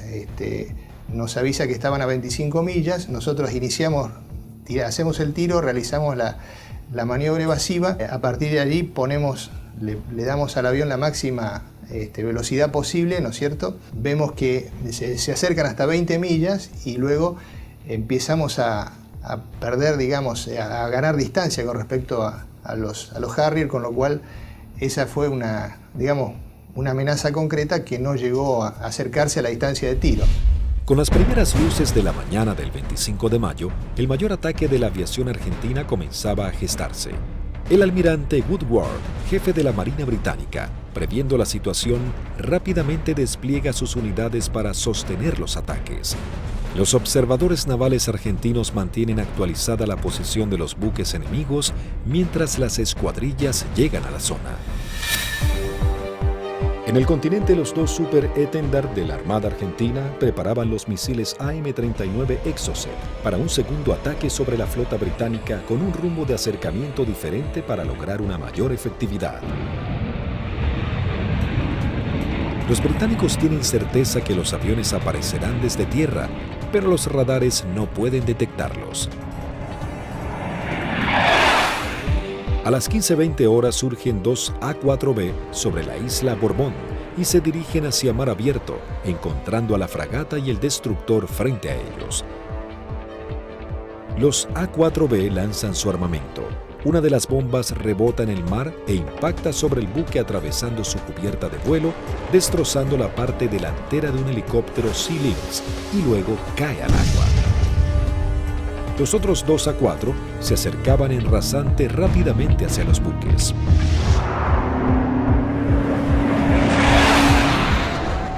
nos avisa que estaban a 25 millas, nosotros hacemos el tiro, realizamos la maniobra evasiva, a partir de allí le damos al avión la máxima velocidad posible, ¿no es cierto? Vemos que se acercan hasta 20 millas y luego empezamos a perder, digamos, a ganar distancia con respecto a los Harrier, con lo cual esa fue una amenaza concreta que no llegó a acercarse a la distancia de tiro. Con las primeras luces de la mañana del 25 de mayo, el mayor ataque de la aviación argentina comenzaba a gestarse. El almirante Woodward, jefe de la Marina Británica, previendo la situación, rápidamente despliega sus unidades para sostener los ataques. Los observadores navales argentinos mantienen actualizada la posición de los buques enemigos mientras las escuadrillas llegan a la zona. En el continente, los dos Super Étendard de la Armada Argentina preparaban los misiles AM-39 Exocet para un segundo ataque sobre la flota británica con un rumbo de acercamiento diferente para lograr una mayor efectividad. Los británicos tienen certeza que los aviones aparecerán desde tierra, pero los radares no pueden detectarlos. A las 15:20 horas surgen dos A-4B sobre la isla Borbón y se dirigen hacia mar abierto, encontrando a la fragata y el destructor frente a ellos. Los A-4B lanzan su armamento. Una de las bombas rebota en el mar e impacta sobre el buque atravesando su cubierta de vuelo, destrozando la parte delantera de un helicóptero Sea Lynx y luego cae al agua. Los otros dos A-4 se acercaban en rasante rápidamente hacia los buques.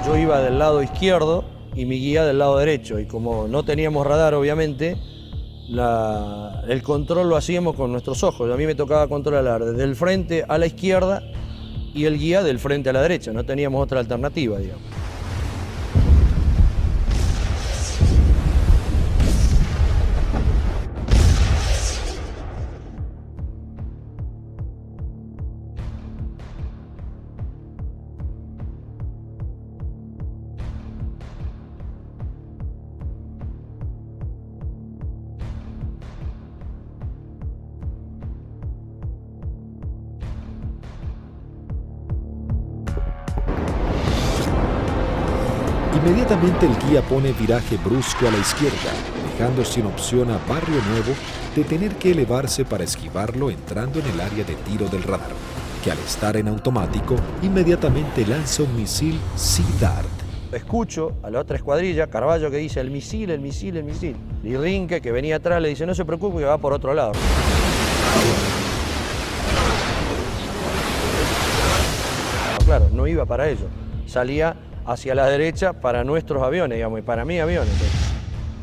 Yo iba del lado izquierdo y mi guía del lado derecho, y como no teníamos radar, obviamente, el control lo hacíamos con nuestros ojos. A mí me tocaba controlar desde el frente a la izquierda y el guía del frente a la derecha. No teníamos otra alternativa, digamos. Inmediatamente el guía pone viraje brusco a la izquierda, dejando sin opción a Barrio Nuevo de tener que elevarse para esquivarlo entrando en el área de tiro del radar, que al estar en automático inmediatamente lanza un misil Sea Dart. Escucho a la otra escuadrilla, Carballo, que dice el misil, el misil, el misil. Y Rinque, que venía atrás, le dice no se preocupe que va por otro lado. Claro, no iba para ello. Salía hacia la derecha para nuestros aviones, digamos, y para mis aviones.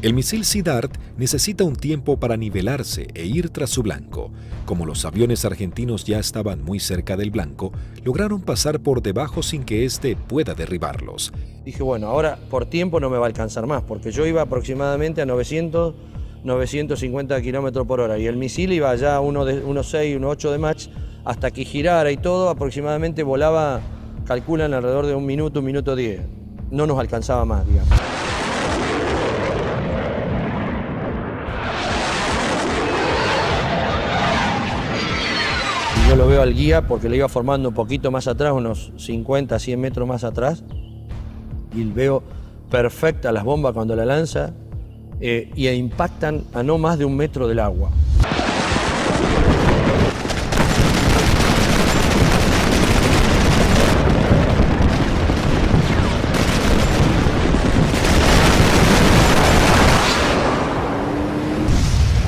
El misil Sea Dart necesita un tiempo para nivelarse e ir tras su blanco. Como los aviones argentinos ya estaban muy cerca del blanco, lograron pasar por debajo sin que éste pueda derribarlos. Dije, bueno, ahora por tiempo no me va a alcanzar más, porque yo iba aproximadamente a 900, 950 kilómetros por hora, y el misil iba allá a 1.6, 1.8 de Mach, hasta que girara y todo, aproximadamente volaba, calculan alrededor de un minuto 10. No nos alcanzaba más, digamos. Y yo lo veo al guía porque le iba formando un poquito más atrás, unos 50, 100 metros más atrás, y veo perfecta las bombas cuando la lanza y impactan a no más de 1 metro del agua.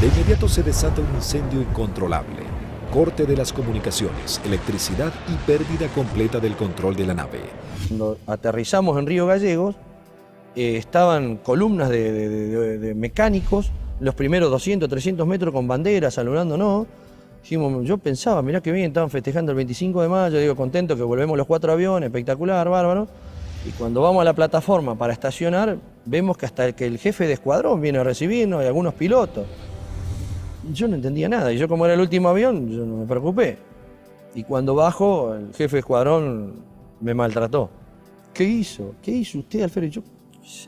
De inmediato se desata un incendio incontrolable, corte de las comunicaciones, electricidad y pérdida completa del control de la nave. Cuando aterrizamos en Río Gallegos, estaban columnas de mecánicos, los primeros 200, 300 metros con banderas, saludándonos. Dijimos, yo pensaba, mirá que bien, estaban festejando el 25 de mayo, digo, contento que volvemos los 4 aviones, espectacular, bárbaro. Y cuando vamos a la plataforma para estacionar, vemos que hasta el jefe de escuadrón viene a recibirnos y algunos pilotos. Yo no entendía nada, y yo como era el último avión, yo no me preocupé. Y cuando bajo, el jefe de escuadrón me maltrató. ¿Qué hizo? ¿Qué hizo usted, Alfredo?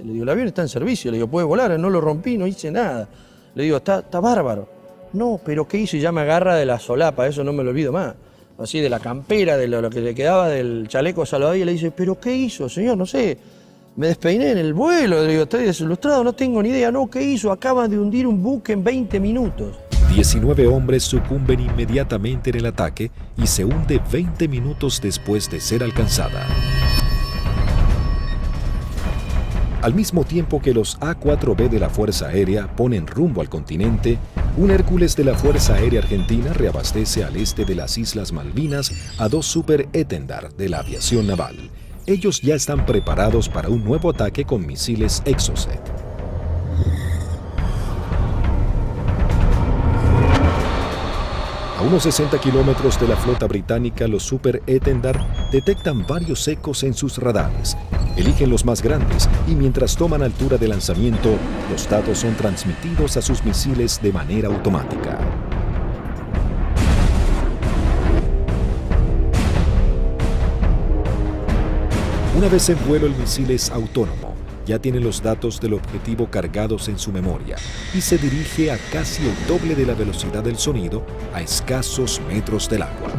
Le digo, el avión está en servicio, le digo, puede volar, no lo rompí, no hice nada. Le digo, está bárbaro. No, pero ¿qué hizo? Y ya me agarra de la solapa, eso no me lo olvido más. Así de la campera, de lo que le quedaba del chaleco salvavidas, y le dice, ¿pero qué hizo, señor? No sé, me despeiné en el vuelo, le digo, estoy desilustrado, no tengo ni idea. No, ¿qué hizo? Acaban de hundir un buque en 20 minutos. 19 hombres sucumben inmediatamente en el ataque y se hunde 20 minutos después de ser alcanzada. Al mismo tiempo que los A-4B de la Fuerza Aérea ponen rumbo al continente, un Hércules de la Fuerza Aérea Argentina reabastece al este de las Islas Malvinas a 2 Super Étendard de la aviación naval. Ellos ya están preparados para un nuevo ataque con misiles Exocet. A unos 60 kilómetros de la flota británica, los Super Étendard detectan varios ecos en sus radares. Eligen los más grandes y mientras toman altura de lanzamiento, los datos son transmitidos a sus misiles de manera automática. Una vez en vuelo, el misil es autónomo. ya tiene los datos del objetivo cargados en su memoria y se dirige a casi el doble de la velocidad del sonido a escasos metros del agua.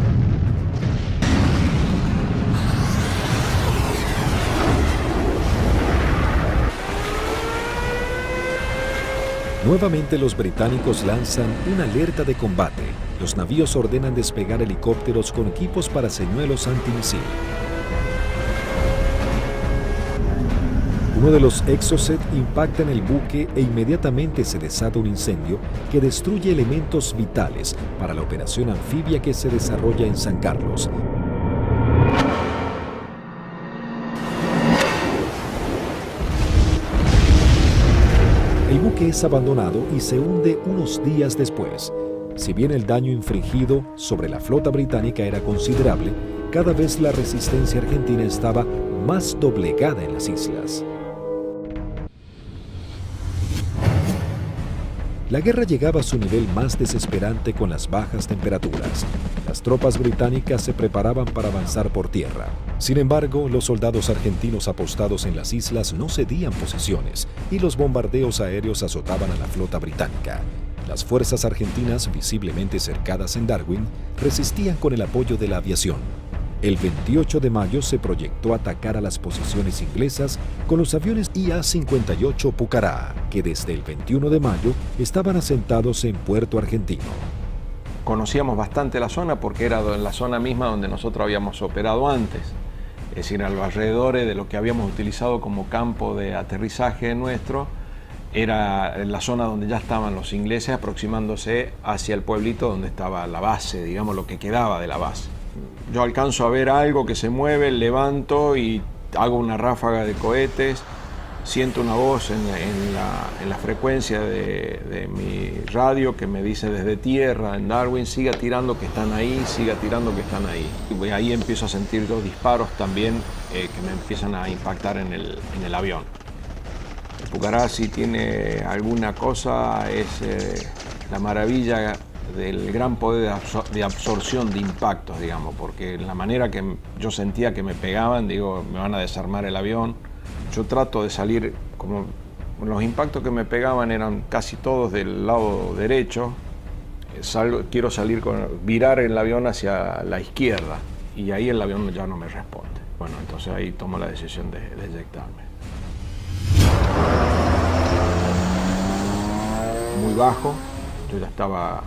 Nuevamente los británicos lanzan una alerta de combate. Los navíos ordenan despegar helicópteros con equipos para señuelos antimisil. Uno de los Exocet impacta en el buque e inmediatamente se desata un incendio que destruye elementos vitales para la operación anfibia que se desarrolla en San Carlos. El buque es abandonado y se hunde unos días después. Si bien el daño infligido sobre la flota británica era considerable, cada vez la resistencia argentina estaba más doblegada en las islas. La guerra llegaba a su nivel más desesperante con las bajas temperaturas. Las tropas británicas se preparaban para avanzar por tierra. Sin embargo, los soldados argentinos apostados en las islas no cedían posiciones y los bombardeos aéreos azotaban a la flota británica. Las fuerzas argentinas, visiblemente cercadas en Darwin, resistían con el apoyo de la aviación. El 28 de mayo se proyectó atacar a las posiciones inglesas con los aviones IA-58 Pucará, que desde el 21 de mayo estaban asentados en Puerto Argentino. Conocíamos bastante la zona porque era la zona misma donde nosotros habíamos operado antes, es decir, a los alrededores de lo que habíamos utilizado como campo de aterrizaje nuestro, era la zona donde ya estaban los ingleses aproximándose hacia el pueblito donde estaba la base, digamos lo que quedaba de la base. Yo alcanzo a ver algo que se mueve, levanto y hago una ráfaga de cohetes, siento una voz en la frecuencia de mi radio que me dice desde tierra en Darwin, siga tirando que están ahí, siga tirando que están ahí. Y ahí empiezo a sentir dos disparos también que me empiezan a impactar en el avión. El Pucará, si tiene alguna cosa, es la maravilla del gran poder de absorción de impactos, digamos, porque la manera que yo sentía que me pegaban, digo, me van a desarmar el avión. Yo trato de salir, como los impactos que me pegaban eran casi todos del lado derecho, quiero virar el avión hacia la izquierda y ahí el avión ya no me responde. Bueno, entonces ahí tomo la decisión de eyectarme. Muy bajo, yo ya estaba,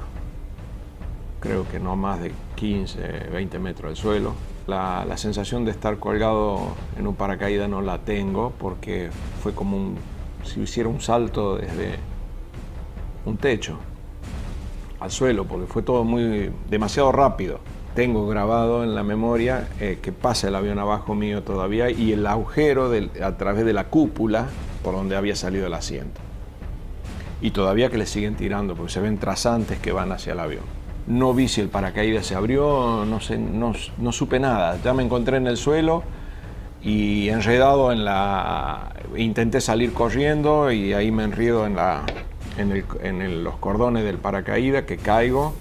creo que no más de 15, 20 metros del suelo. La sensación de estar colgado en un paracaídas no la tengo porque fue como si hiciera un salto desde un techo al suelo, porque fue todo demasiado rápido. Tengo grabado en la memoria que pasa el avión abajo mío todavía y el agujero a través de la cúpula por donde había salido el asiento. Y todavía que le siguen tirando porque se ven trazantes que van hacia el avión. No vi si el paracaídas se abrió, no sé, no supe nada. Ya me encontré en el suelo y enredado intenté salir corriendo y ahí me enredo en los cordones del paracaídas, que caigo,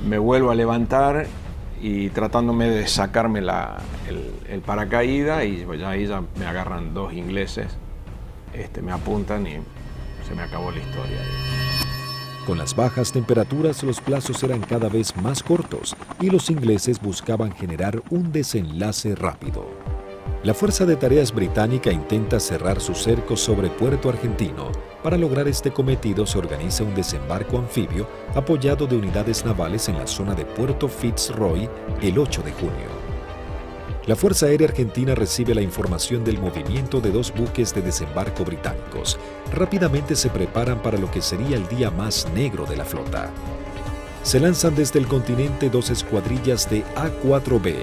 me vuelvo a levantar y tratándome de sacarme el paracaídas y pues ahí ya me agarran dos ingleses, me apuntan y se me acabó la historia. Con las bajas temperaturas, los plazos eran cada vez más cortos y los ingleses buscaban generar un desenlace rápido. La Fuerza de Tareas británica intenta cerrar su cerco sobre Puerto Argentino. Para lograr este cometido se organiza un desembarco anfibio apoyado de unidades navales en la zona de Puerto Fitzroy el 8 de junio. La Fuerza Aérea Argentina recibe la información del movimiento de dos buques de desembarco británicos. Rápidamente se preparan para lo que sería el día más negro de la flota. Se lanzan desde el continente dos escuadrillas de A-4B,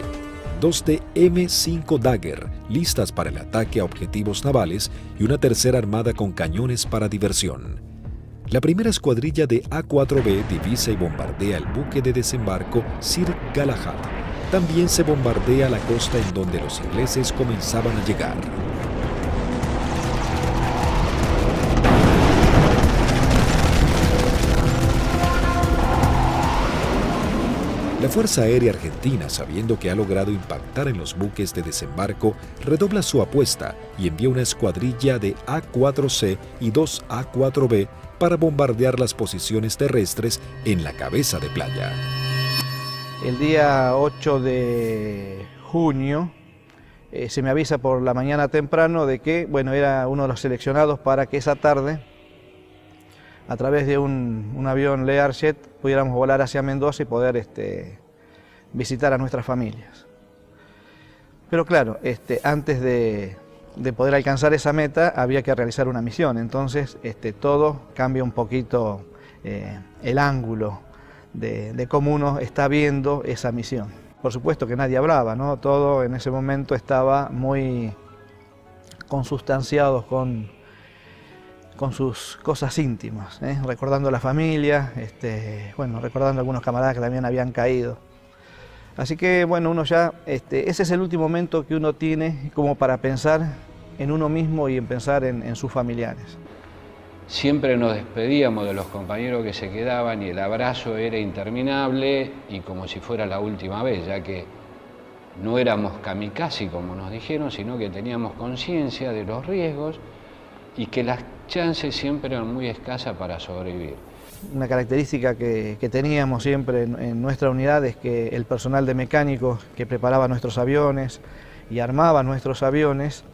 dos de M5 Dagger, listas para el ataque a objetivos navales, y una tercera armada con cañones para diversión. La primera escuadrilla de A-4B divisa y bombardea el buque de desembarco Sir Galahad. También se bombardea la costa en donde los ingleses comenzaban a llegar. La Fuerza Aérea Argentina, sabiendo que ha logrado impactar en los buques de desembarco, redobla su apuesta y envía una escuadrilla de A-4C y 2 A-4B para bombardear las posiciones terrestres en la cabeza de playa. El día 8 de junio se me avisa por la mañana temprano de que, bueno, era uno de los seleccionados para que esa tarde, a través de un avión Learjet, pudiéramos volar hacia Mendoza y poder visitar a nuestras familias. Pero claro, antes de poder alcanzar esa meta había que realizar una misión, entonces todo cambia un poquito el ángulo de cómo uno está viendo esa misión. Por supuesto que nadie hablaba, ¿no? Todo en ese momento estaba muy consustanciado con sus cosas íntimas, recordando a la familia, bueno, recordando a algunos camaradas que también habían caído. Así que bueno, uno ya, ese es el último momento que uno tiene como para pensar en uno mismo y en pensar en sus familiares. Siempre nos despedíamos de los compañeros que se quedaban y el abrazo era interminable y como si fuera la última vez, ya que no éramos kamikaze como nos dijeron, sino que teníamos conciencia de los riesgos y que las chances siempre eran muy escasas para sobrevivir. Una característica que teníamos siempre en nuestra unidad es que el personal de mecánicos que preparaba nuestros aviones y armaba nuestros aviones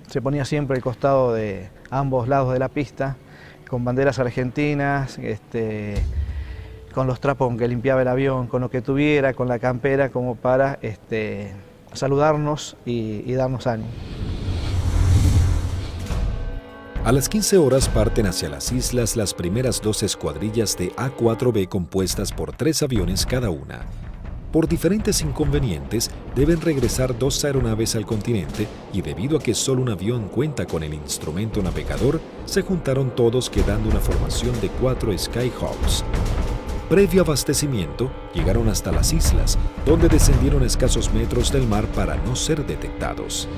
se ponía siempre al costado de ambos lados de la pista, con banderas argentinas, con los trapos con que limpiaba el avión, con lo que tuviera, con la campera, como para saludarnos y darnos ánimo. A las 15 horas parten hacia las islas las primeras 2 escuadrillas de A-4B compuestas por 3 aviones cada una. Por diferentes inconvenientes, deben regresar 2 aeronaves al continente y debido a que solo un avión cuenta con el instrumento navegador, se juntaron todos quedando una formación de 4 Skyhawks. Previo abastecimiento, llegaron hasta las islas, donde descendieron a escasos metros del mar para no ser detectados.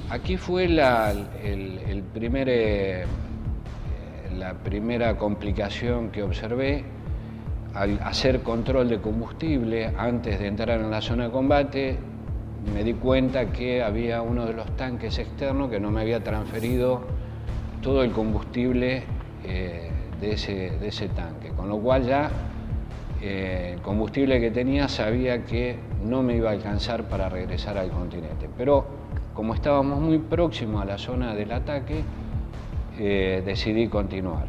Aquí fue la primera complicación que observé. Al hacer control de combustible antes de entrar en la zona de combate, me di cuenta que había uno de los tanques externos que no me había transferido todo el combustible de ese tanque, con lo cual ya el combustible que tenía sabía que no me iba a alcanzar para regresar al continente. Pero como estábamos muy próximos a la zona del ataque, decidí continuar.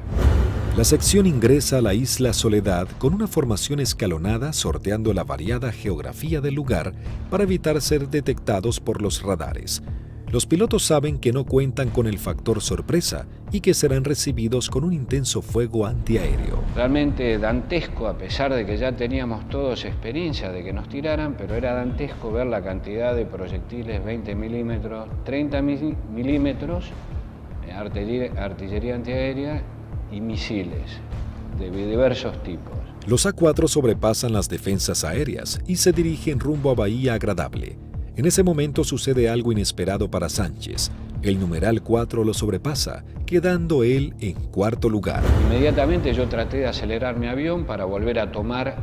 La sección ingresa a la isla Soledad con una formación escalonada sorteando la variada geografía del lugar para evitar ser detectados por los radares. Los pilotos saben que no cuentan con el factor sorpresa y que serán recibidos con un intenso fuego antiaéreo. Realmente dantesco, a pesar de que ya teníamos todos experiencia de que nos tiraran, pero era dantesco ver la cantidad de proyectiles 20 milímetros, 30 milímetros, artillería antiaérea y misiles de diversos tipos. Los A-4 sobrepasan las defensas aéreas y se dirigen rumbo a Bahía Agradable. En ese momento sucede algo inesperado para Sánchez. El numeral 4 lo sobrepasa, quedando él en 4º lugar. Inmediatamente yo traté de acelerar mi avión para volver a tomar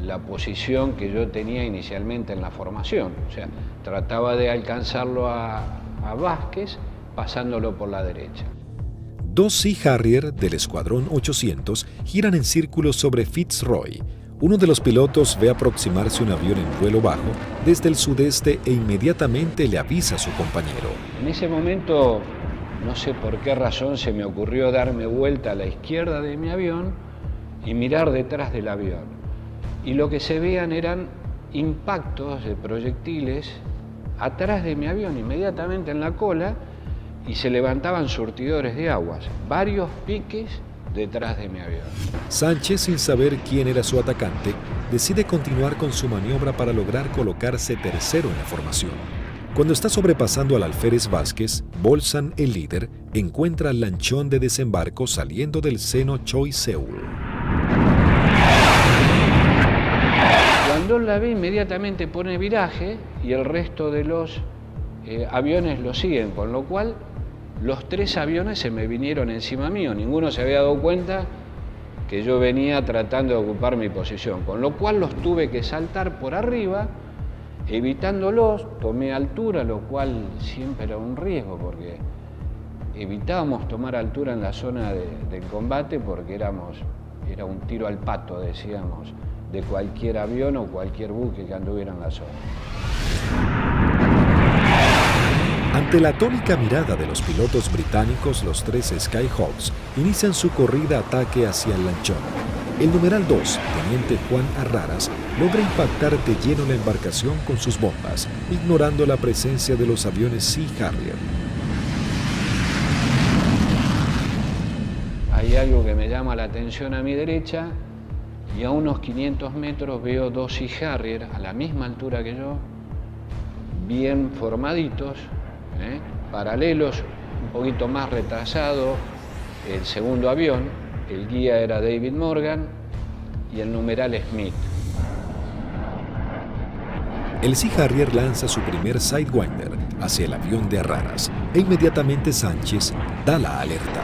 la posición que yo tenía inicialmente en la formación. O sea, trataba de alcanzarlo a Vázquez pasándolo por la derecha. 2 Sea Harrier del Escuadrón 800 giran en círculo sobre Fitzroy. Uno de los pilotos ve aproximarse un avión en vuelo bajo desde el sudeste e inmediatamente le avisa a su compañero. En ese momento, no sé por qué razón, se me ocurrió darme vuelta a la izquierda de mi avión y mirar detrás del avión. Y lo que se veían eran impactos de proyectiles atrás de mi avión, inmediatamente en la cola, y se levantaban surtidores de aguas, varios piques detrás de mi avión. Sánchez, sin saber quién era su atacante, decide continuar con su maniobra para lograr colocarse tercero en la formación. Cuando está sobrepasando al alférez Vázquez, Bolsan, el líder, encuentra al lanchón de desembarco saliendo del seno Choiseul. Cuando la ve, inmediatamente pone viraje y el resto de los aviones lo siguen, con lo cual los 3 aviones se me vinieron encima mío. Ninguno se había dado cuenta que yo venía tratando de ocupar mi posición, con lo cual los tuve que saltar por arriba, evitándolos, tomé altura, lo cual siempre era un riesgo porque evitábamos tomar altura en la zona del combate porque era un tiro al pato, decíamos, de cualquier avión o cualquier buque que anduviera en la zona. Ante la atónica mirada de los pilotos británicos, los 3 Skyhawks inician su corrida ataque hacia el lanchón. El numeral 2, teniente Juan Arraras, logra impactar de lleno la embarcación con sus bombas, ignorando la presencia de los aviones Sea Harrier. Hay algo que me llama la atención a mi derecha y a unos 500 metros veo 2 Sea Harrier a la misma altura que yo, bien formaditos, paralelos, un poquito más retrasado el segundo avión, el guía era David Morgan y el numeral Smith. El Sea Harrier lanza su primer Sidewinder hacia el avión de Arraras e inmediatamente Sánchez da la alerta.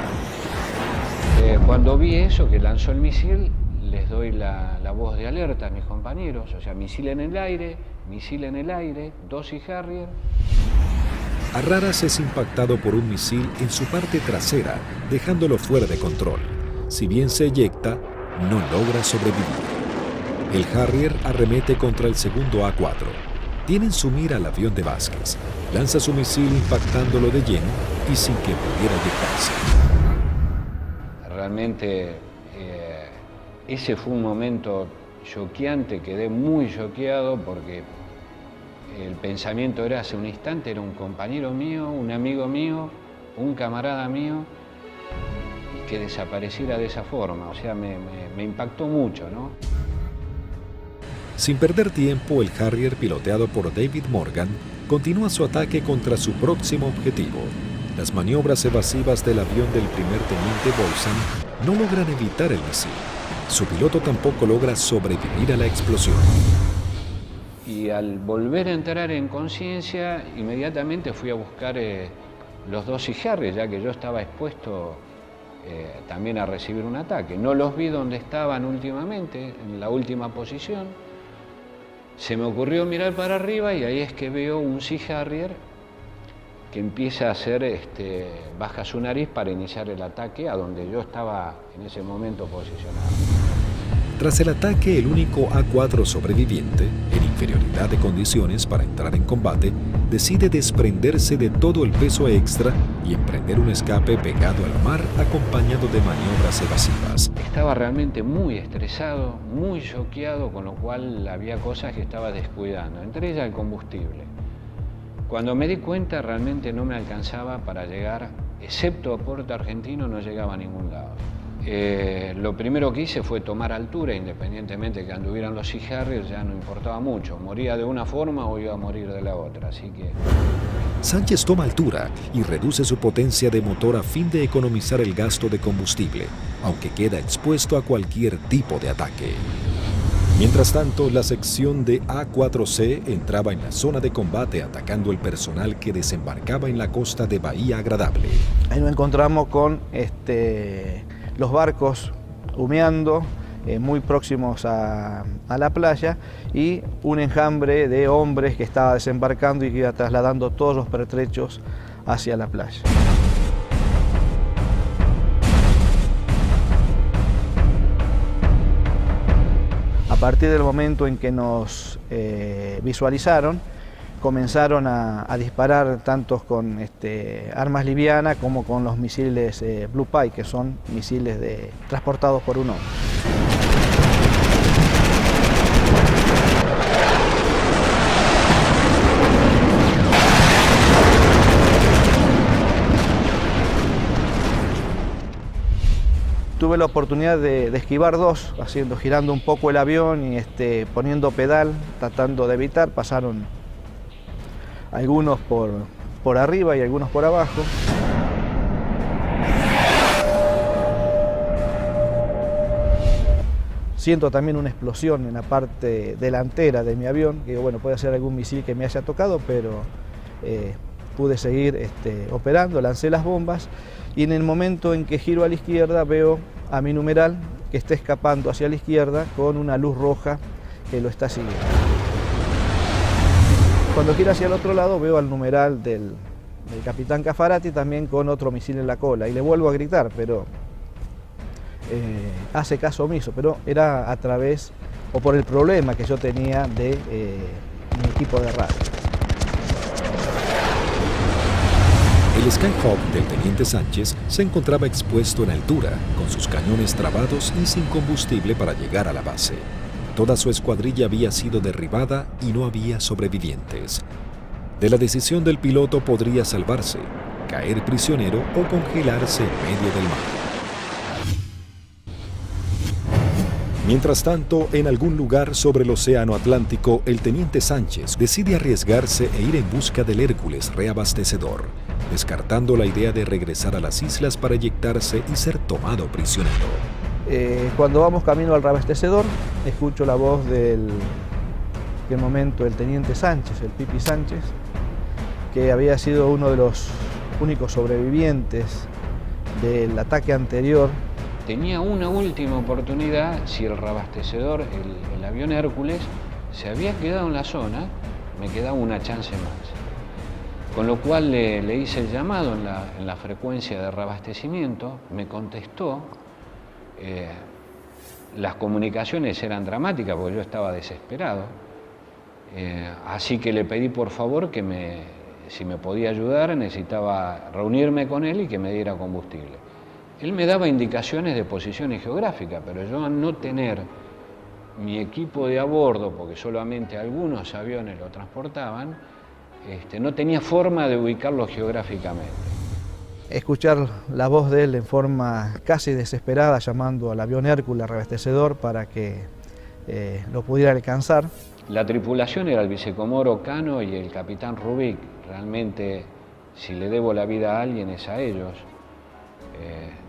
Cuando vi eso, que lanzó el misil, les doy la voz de alerta a mis compañeros, o sea, misil en el aire, 2 Sea Harrier. Arraras es impactado por un misil en su parte trasera, dejándolo fuera de control. Si bien se eyecta, no logra sobrevivir. El Harrier arremete contra el segundo A4. Tiene en su mira al avión de Vázquez. Lanza su misil impactándolo de lleno y sin que pudiera eyectarse. Realmente ese fue un momento choqueante, quedé muy choqueado porque el pensamiento era hace un instante, era un compañero mío, un amigo mío, un camarada mío, y que desapareciera de esa forma, o sea, me impactó mucho, ¿no? Sin perder tiempo, el Harrier, piloteado por David Morgan, continúa su ataque contra su próximo objetivo. Las maniobras evasivas del avión del primer teniente Bolson no logran evitar el misil. Su piloto tampoco logra sobrevivir a la explosión. Y al volver a entrar en conciencia, inmediatamente fui a buscar los 2 Sea Harrier, ya que yo estaba expuesto también a recibir un ataque. No los vi donde estaban últimamente, en la última posición. Se me ocurrió mirar para arriba y ahí es que veo un Sea Harrier que empieza a hacer, baja su nariz para iniciar el ataque a donde yo estaba en ese momento posicionado. Tras el ataque, el único A4 sobreviviente, en inferioridad de condiciones para entrar en combate, decide desprenderse de todo el peso extra y emprender un escape pegado al mar acompañado de maniobras evasivas. Estaba realmente muy estresado, muy choqueado, con lo cual había cosas que estaba descuidando, entre ellas el combustible. Cuando me di cuenta, realmente no me alcanzaba para llegar, excepto a Puerto Argentino, no llegaba a ningún lado. Lo primero que hice fue tomar altura, independientemente que anduvieran los Sea Harrier, ya no importaba mucho. Moría de una forma o iba a morir de la otra, así que... Sánchez toma altura y reduce su potencia de motor a fin de economizar el gasto de combustible, aunque queda expuesto a cualquier tipo de ataque. Mientras tanto, la sección de A4C entraba en la zona de combate atacando el personal que desembarcaba en la costa de Bahía Agradable. Ahí nos encontramos con los barcos humeando, muy próximos a la playa, y un enjambre de hombres que estaba desembarcando y que iba trasladando todos los pertrechos hacia la playa. A partir del momento en que nos visualizaron, comenzaron a disparar tanto con armas livianas como con los misiles Blue Pie, que son misiles transportados por un hombre. Tuve la oportunidad de esquivar 2, girando un poco el avión y poniendo pedal, tratando de evitar. Pasaron algunos por arriba y algunos por abajo. Siento también una explosión en la parte delantera de mi avión, que bueno, puede ser algún misil que me haya tocado, pero pude seguir operando, lancé las bombas y en el momento en que giro a la izquierda veo a mi numeral que está escapando hacia la izquierda con una luz roja que lo está siguiendo. Cuando gira hacia el otro lado veo al numeral del capitán Caffarati también con otro misil en la cola y le vuelvo a gritar, pero hace caso omiso, pero era a través o por el problema que yo tenía de mi equipo de radio. El Skyhawk del teniente Sánchez se encontraba expuesto en altura, con sus cañones trabados y sin combustible para llegar a la base. Toda su escuadrilla había sido derribada y no había sobrevivientes. De la decisión del piloto podría salvarse, caer prisionero o congelarse en medio del mar. Mientras tanto, en algún lugar sobre el océano Atlántico, el teniente Sánchez decide arriesgarse e ir en busca del Hércules reabastecedor, descartando la idea de regresar a las islas para eyectarse y ser tomado prisionero. Cuando vamos camino al reabastecedor, escucho la voz del momento el teniente Sánchez, el Pipi Sánchez, que había sido uno de los únicos sobrevivientes del ataque anterior. Tenía una última oportunidad si el reabastecedor, el avión Hércules, se había quedado en la zona, me quedaba una chance más. Con lo cual le hice el llamado en la frecuencia de reabastecimiento, me contestó. Las comunicaciones eran dramáticas porque yo estaba desesperado, así que le pedí por favor que si me podía ayudar, necesitaba reunirme con él y que me diera combustible. Él me daba indicaciones de posiciones geográficas, pero yo al no tener mi equipo de a bordo, porque solamente algunos aviones lo transportaban, no tenía forma de ubicarlo geográficamente. Escuchar la voz de él en forma casi desesperada, llamando al avión Hércules reabastecedor para que lo pudiera alcanzar. La tripulación era el vicecomoro Cano y el capitán Rubik. Realmente, si le debo la vida a alguien es a ellos.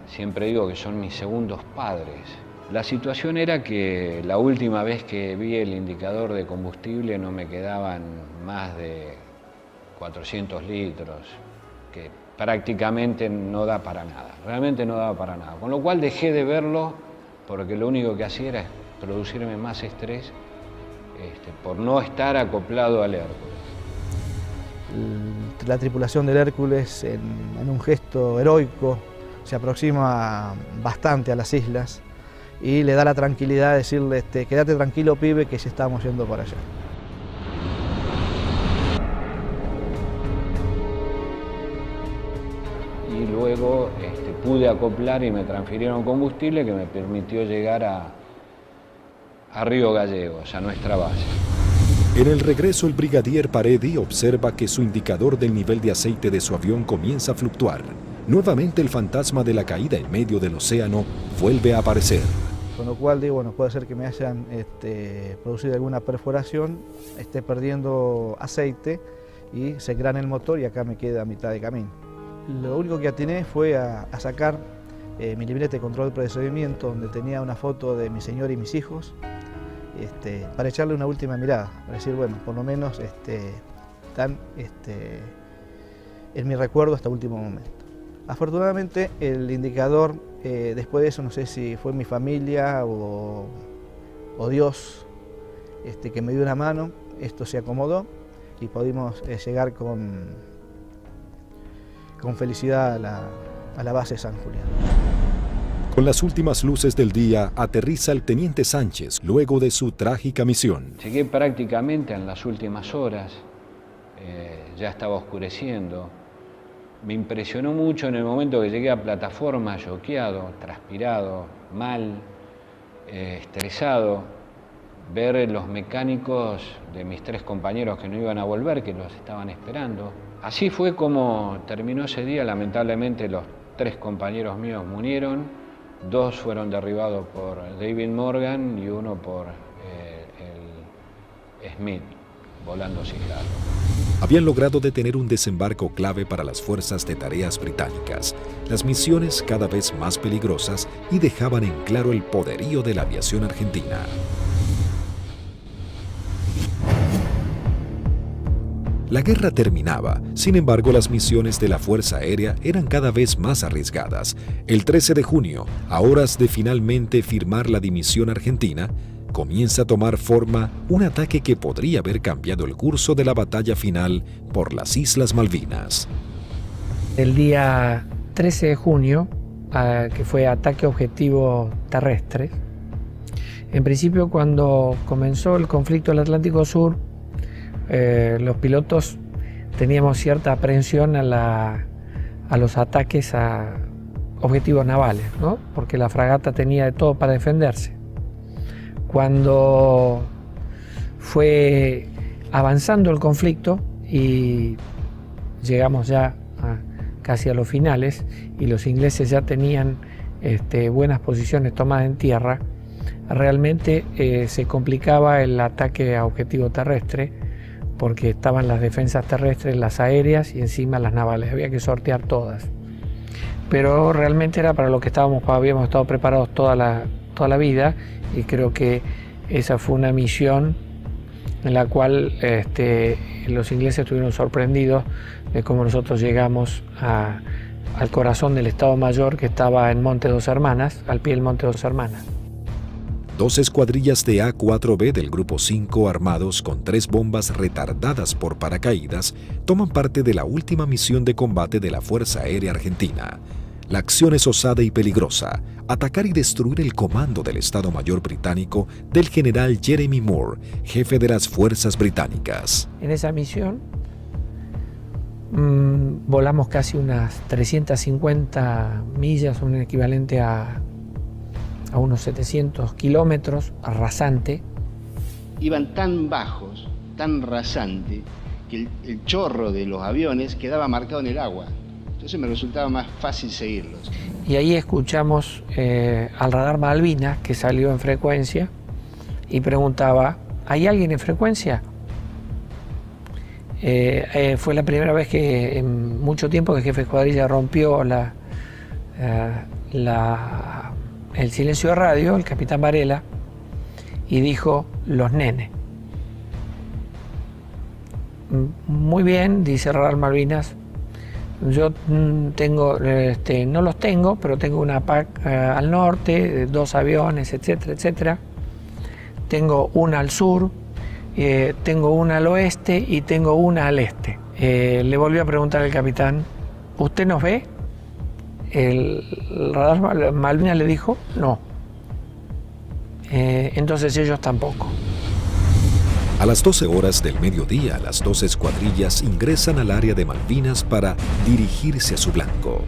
Siempre digo que son mis segundos padres. La situación era que la última vez que vi el indicador de combustible no me quedaban más de 400 litros, que prácticamente no da para nada, realmente no daba para nada. Con lo cual dejé de verlo porque lo único que hacía era producirme más estrés por no estar acoplado al Hércules. La tripulación del Hércules, en un gesto heroico, se aproxima bastante a las islas y le da la tranquilidad de decirle, quédate tranquilo, pibe, que ya estamos yendo para allá. Y luego pude acoplar y me transfirieron combustible que me permitió llegar a Río Gallegos, a nuestra base. En el regreso, el brigadier Paredi observa que su indicador del nivel de aceite de su avión comienza a fluctuar. Nuevamente el fantasma de la caída en medio del océano vuelve a aparecer. Con lo cual digo, bueno, puede ser que me hayan producido alguna perforación, esté perdiendo aceite y se engrane el motor y acá me queda a mitad de camino. Lo único que atiné fue a sacar mi libreta de control de procedimiento, donde tenía una foto de mi señora y mis hijos, para echarle una última mirada, para decir, bueno, por lo menos están en mi recuerdo hasta el último momento. Afortunadamente el indicador, después de eso, no sé si fue mi familia o Dios que me dio una mano, esto se acomodó y pudimos llegar con felicidad a la base San Julián. Con las últimas luces del día, aterriza el teniente Sánchez luego de su trágica misión. Llegué prácticamente en las últimas horas, ya estaba oscureciendo. Me impresionó mucho en el momento que llegué a plataforma, choqueado, transpirado, mal, estresado, ver los mecánicos de mis 3 compañeros que no iban a volver, que los estaban esperando. Así fue como terminó ese día. Lamentablemente los 3 compañeros míos murieron, 2 fueron derribados por David Morgan y 1 por el Smith, volando sigilado. Habían logrado detener un desembarco clave para las fuerzas de tareas británicas, las misiones cada vez más peligrosas y dejaban en claro el poderío de la aviación argentina. La guerra terminaba, sin embargo las misiones de la Fuerza Aérea eran cada vez más arriesgadas. El 13 de junio, a horas de finalmente firmar la dimisión argentina, comienza a tomar forma un ataque que podría haber cambiado el curso de la batalla final por las Islas Malvinas. El día 13 de junio, que fue ataque objetivo terrestre, en principio cuando comenzó el conflicto del Atlántico Sur, los pilotos teníamos cierta aprehensión a los ataques a objetivos navales, ¿no? Porque la fragata tenía de todo para defenderse. Cuando fue avanzando el conflicto y llegamos ya casi a los finales y los ingleses ya tenían buenas posiciones tomadas en tierra, realmente se complicaba el ataque a objetivo terrestre, porque estaban las defensas terrestres, las aéreas y encima las navales, había que sortear todas. Pero realmente era para lo que habíamos estado preparados toda la vida, y creo que esa fue una misión en la cual los ingleses estuvieron sorprendidos de cómo nosotros llegamos al corazón del Estado Mayor, que estaba en Monte Dos Hermanas, al pie del Monte Dos Hermanas. 2 escuadrillas de A-4B del Grupo 5 armados con 3 bombas retardadas por paracaídas toman parte de la última misión de combate de la Fuerza Aérea Argentina. La acción es osada y peligrosa: atacar y destruir el comando del Estado Mayor británico del general Jeremy Moore, jefe de las fuerzas británicas. En esa misión volamos casi unas 350 millas, un equivalente a unos 700 kilómetros, rasante. Iban tan bajos, tan rasante, que el chorro de los aviones quedaba marcado en el agua. Entonces me resultaba más fácil seguirlos. Y ahí escuchamos al radar Malvinas, que salió en frecuencia y preguntaba: ¿hay alguien en frecuencia? Fue la primera vez que en mucho tiempo que el jefe de escuadrilla rompió el silencio de radio, el capitán Varela, y dijo: los nenes. Muy bien, dice Radar Malvinas, yo tengo, no los tengo, pero tengo una PAC al norte, 2 aviones, etcétera, etcétera. Tengo una al sur, tengo una al oeste y tengo una al este. Le volvió a preguntar al capitán: ¿usted nos ve? El radar Malvinas le dijo: no. Entonces ellos tampoco. A las 12 horas del mediodía, las 2 escuadrillas ingresan al área de Malvinas para dirigirse a su blanco.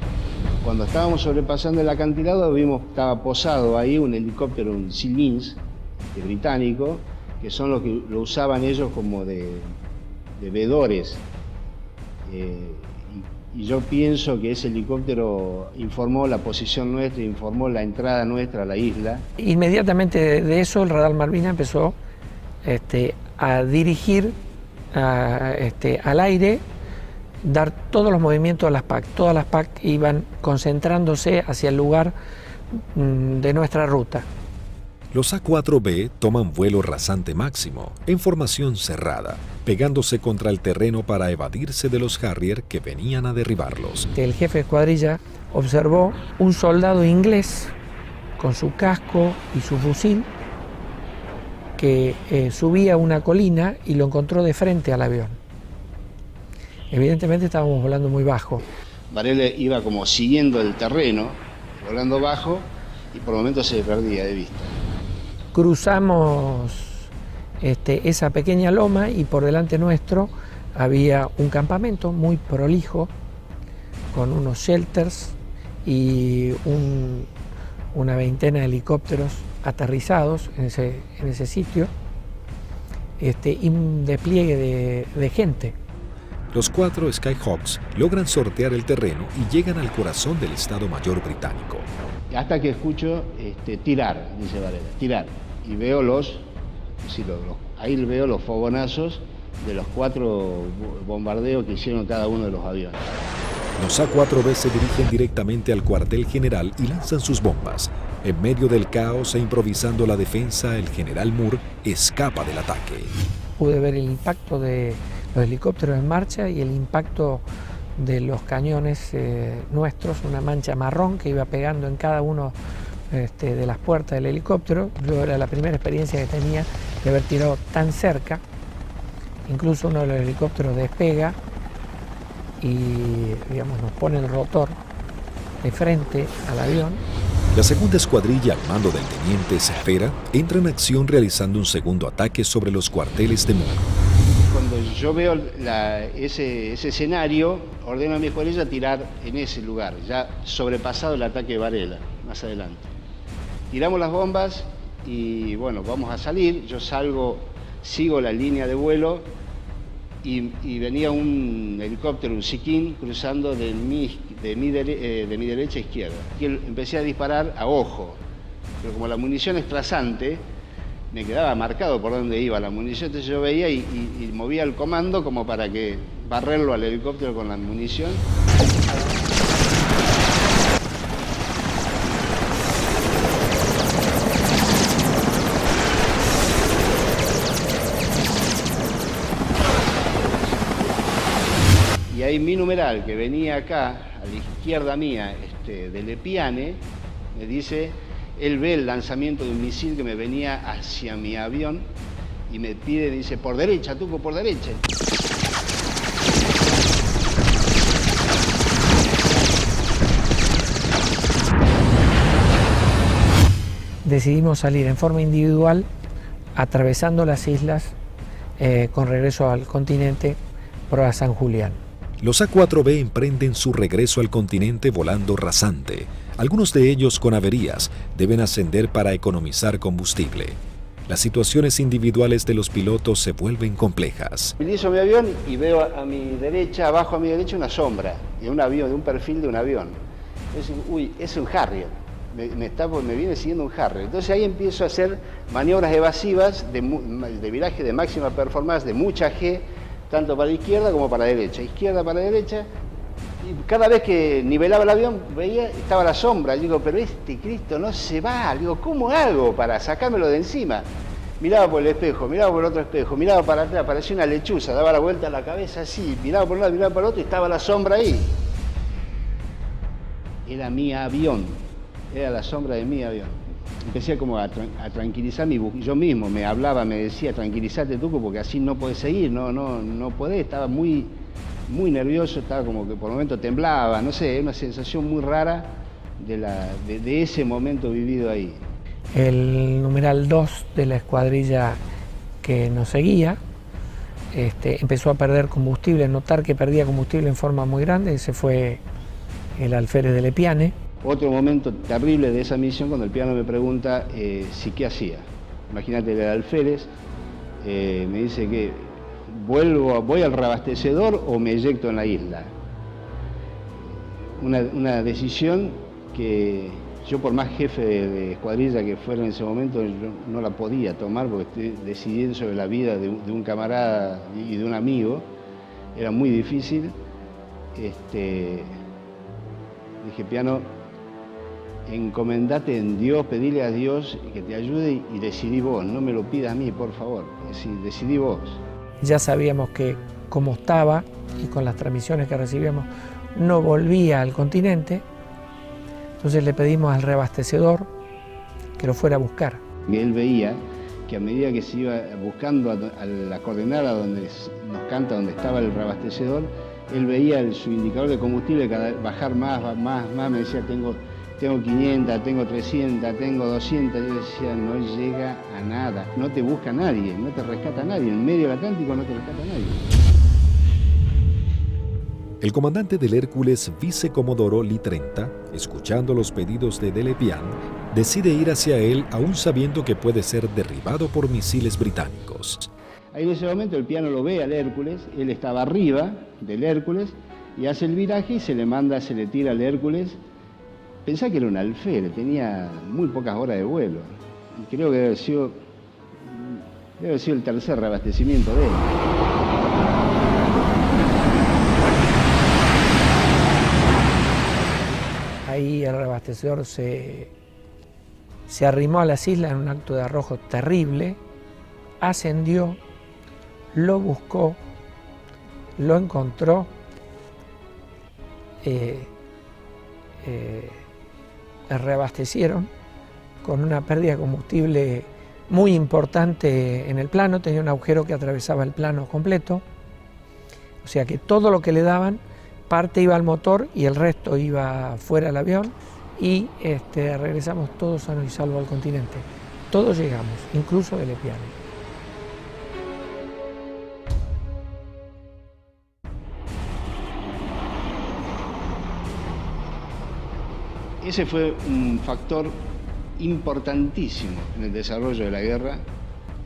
Cuando estábamos sobrepasando el acantilado, vimos que estaba posado ahí un helicóptero, un Sea Lynx, británico, que son los que lo usaban ellos como de vedores. Y yo pienso que ese helicóptero informó la posición nuestra, informó la entrada nuestra a la isla. Inmediatamente de eso, el radar Malvinas empezó a dirigir al aire, dar todos los movimientos a las PAC. Todas las PAC iban concentrándose hacia el lugar de nuestra ruta. Los A-4B toman vuelo rasante máximo, en formación cerrada, pegándose contra el terreno para evadirse de los Harrier que venían a derribarlos. El jefe de escuadrilla observó un soldado inglés con su casco y su fusil que subía una colina y lo encontró de frente al avión. Evidentemente estábamos volando muy bajo. Varela iba como siguiendo el terreno, volando bajo, y por momentos se perdía de vista. Cruzamos esa pequeña loma y por delante nuestro había un campamento muy prolijo con unos shelters y una veintena de helicópteros aterrizados en ese sitio, y un despliegue de gente. Los 4 Skyhawks logran sortear el terreno y llegan al corazón del Estado Mayor británico. Hasta que escucho tirar, dice Varela, tirar. Y veo ahí veo los fogonazos de los 4 bombardeos que hicieron cada uno de los aviones. Los A-4B se dirigen directamente al cuartel general y lanzan sus bombas. En medio del caos e improvisando la defensa, el general Moore escapa del ataque. Pude ver el impacto de los helicópteros en marcha y el impacto de los cañones nuestros, una mancha marrón que iba pegando en cada uno de las puertas del helicóptero. Yo era la primera experiencia que tenía de haber tirado tan cerca. Incluso uno de los helicópteros despega y, digamos, nos pone el rotor de frente al avión. La segunda escuadrilla, al mando del teniente Cepeda, entra en acción realizando un segundo ataque sobre los cuarteles de Muro. Cuando yo veo ese escenario, ordeno a mi escuadrilla tirar en ese lugar, ya sobrepasado el ataque de Varela, más adelante. Tiramos las bombas y bueno, vamos a salir. Yo salgo, sigo la línea de vuelo y venía un helicóptero, un Siquín, cruzando de mi derecha a izquierda. Y empecé a disparar a ojo, pero como la munición es trazante, me quedaba marcado por dónde iba la munición, entonces yo veía y movía el comando como para que barrerlo al helicóptero con la munición. Y ahí mi numeral, que venía acá, a la izquierda mía, de Lepiane, me dice, él ve el lanzamiento de un misil que me venía hacia mi avión y me pide, dice, por derecha, Tuco, por derecha. Decidimos salir en forma individual, atravesando las islas, con regreso al continente, por a San Julián. Los A4B emprenden su regreso al continente volando rasante. Algunos de ellos con averías deben ascender para economizar combustible. Las situaciones individuales de los pilotos se vuelven complejas. Utilizo mi avión y veo a mi derecha, abajo a mi derecha, una sombra de un avión, de un perfil de un avión. Es, uy, es un Harrier. Me viene siguiendo un Harrier. Entonces ahí empiezo a hacer maniobras evasivas de viraje de máxima performance, de mucha G, tanto para la izquierda como para la derecha. Izquierda para la derecha. Y cada vez que nivelaba el avión, veía, estaba la sombra. Yo digo, pero este Cristo no se va. Digo, ¿cómo hago para sacármelo de encima? Miraba por el espejo, miraba por el otro espejo, miraba para atrás, parecía una lechuza, daba la vuelta a la cabeza así, miraba por un lado, miraba por el otro y estaba la sombra ahí. Era mi avión, era la sombra de mi avión. Empecé como a tranquilizar yo mismo, me hablaba, me decía, tranquilízate Tuco, porque así no podés seguir, no podés, estaba muy nervioso, estaba como que por momentos temblaba, no sé, una sensación muy rara de ese momento vivido ahí. El numeral 2 de la escuadrilla que nos seguía empezó a perder combustible, notar que perdía combustible en forma muy grande, ese fue el alférez de Lepiane. Otro momento terrible de esa misión, cuando el piano me pregunta si qué hacía. Imagínate, el alférez me dice que voy al reabastecedor o me eyecto en la isla. Una decisión que yo, por más jefe de escuadrilla que fuera en ese momento, yo no la podía tomar porque estoy decidiendo sobre la vida de un camarada y de un amigo. Era muy difícil. Dije, piano, encomendate en Dios, pedile a Dios que te ayude y decidí vos, no me lo pidas a mí, por favor, decidí vos. Ya sabíamos que como estaba y con las transmisiones que recibíamos no volvía al continente, entonces le pedimos al reabastecedor que lo fuera a buscar. Y él veía que a medida que se iba buscando a la coordenada donde nos canta, donde estaba el reabastecedor, él veía su indicador de combustible bajar más, me decía, tengo 500, tengo 300, tengo 200, yo decía, no llega a nada, no te busca nadie, no te rescata nadie, en medio del Atlántico no te rescata nadie. El comandante del Hércules, vicecomodoro Lee 30, escuchando los pedidos de Lepiane, decide ir hacia él aún sabiendo que puede ser derribado por misiles británicos. Ahí en ese momento el piano lo ve al Hércules, él estaba arriba del Hércules y hace el viraje y se le tira al Hércules. Pensá que era un alférez, tenía muy pocas horas de vuelo. Y creo que debe haber sido el tercer reabastecimiento de él. Ahí el reabastecedor se arrimó a las islas en un acto de arrojo terrible, ascendió, lo buscó, lo encontró reabastecieron con una pérdida de combustible muy importante en el plano, tenía un agujero que atravesaba el plano completo, o sea que todo lo que le daban, parte iba al motor y el resto iba fuera del avión, y regresamos todos sanos y salvos al continente. Todos llegamos, incluso del Epiale. Ese fue un factor importantísimo en el desarrollo de la guerra,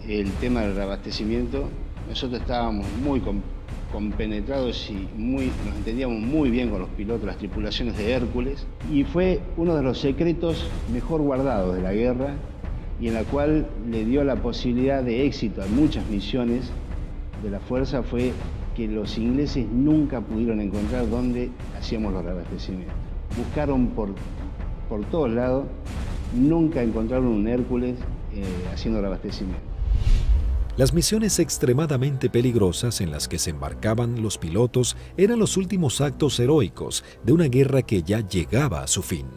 el tema del reabastecimiento. Nosotros estábamos muy compenetrados y nos entendíamos muy bien con los pilotos, las tripulaciones de Hércules, y fue uno de los secretos mejor guardados de la guerra y en la cual le dio la posibilidad de éxito a muchas misiones de la Fuerza, fue que los ingleses nunca pudieron encontrar dónde hacíamos los reabastecimientos. Buscaron por todos lados, nunca encontraron un Hércules haciendo reabastecimiento. Las misiones extremadamente peligrosas en las que se embarcaban los pilotos eran los últimos actos heroicos de una guerra que ya llegaba a su fin.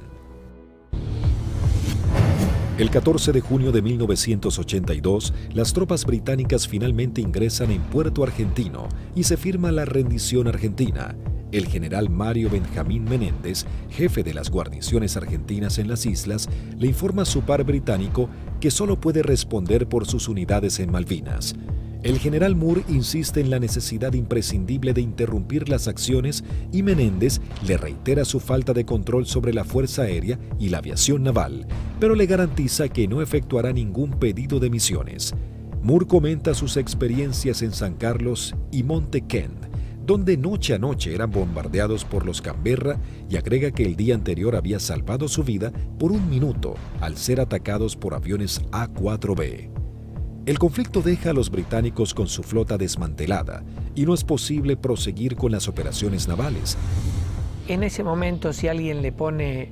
El 14 de junio de 1982, las tropas británicas finalmente ingresan en Puerto Argentino y se firma la rendición argentina. El general Mario Benjamín Menéndez, jefe de las guarniciones argentinas en las islas, le informa a su par británico que solo puede responder por sus unidades en Malvinas. El general Moore insiste en la necesidad imprescindible de interrumpir las acciones y Menéndez le reitera su falta de control sobre la Fuerza Aérea y la aviación naval, pero le garantiza que no efectuará ningún pedido de misiones. Moore comenta sus experiencias en San Carlos y Monte Kent, donde noche a noche eran bombardeados por los Canberra, y agrega que el día anterior había salvado su vida por un minuto al ser atacados por aviones A-4B. El conflicto deja a los británicos con su flota desmantelada y no es posible proseguir con las operaciones navales. En ese momento, si alguien le pone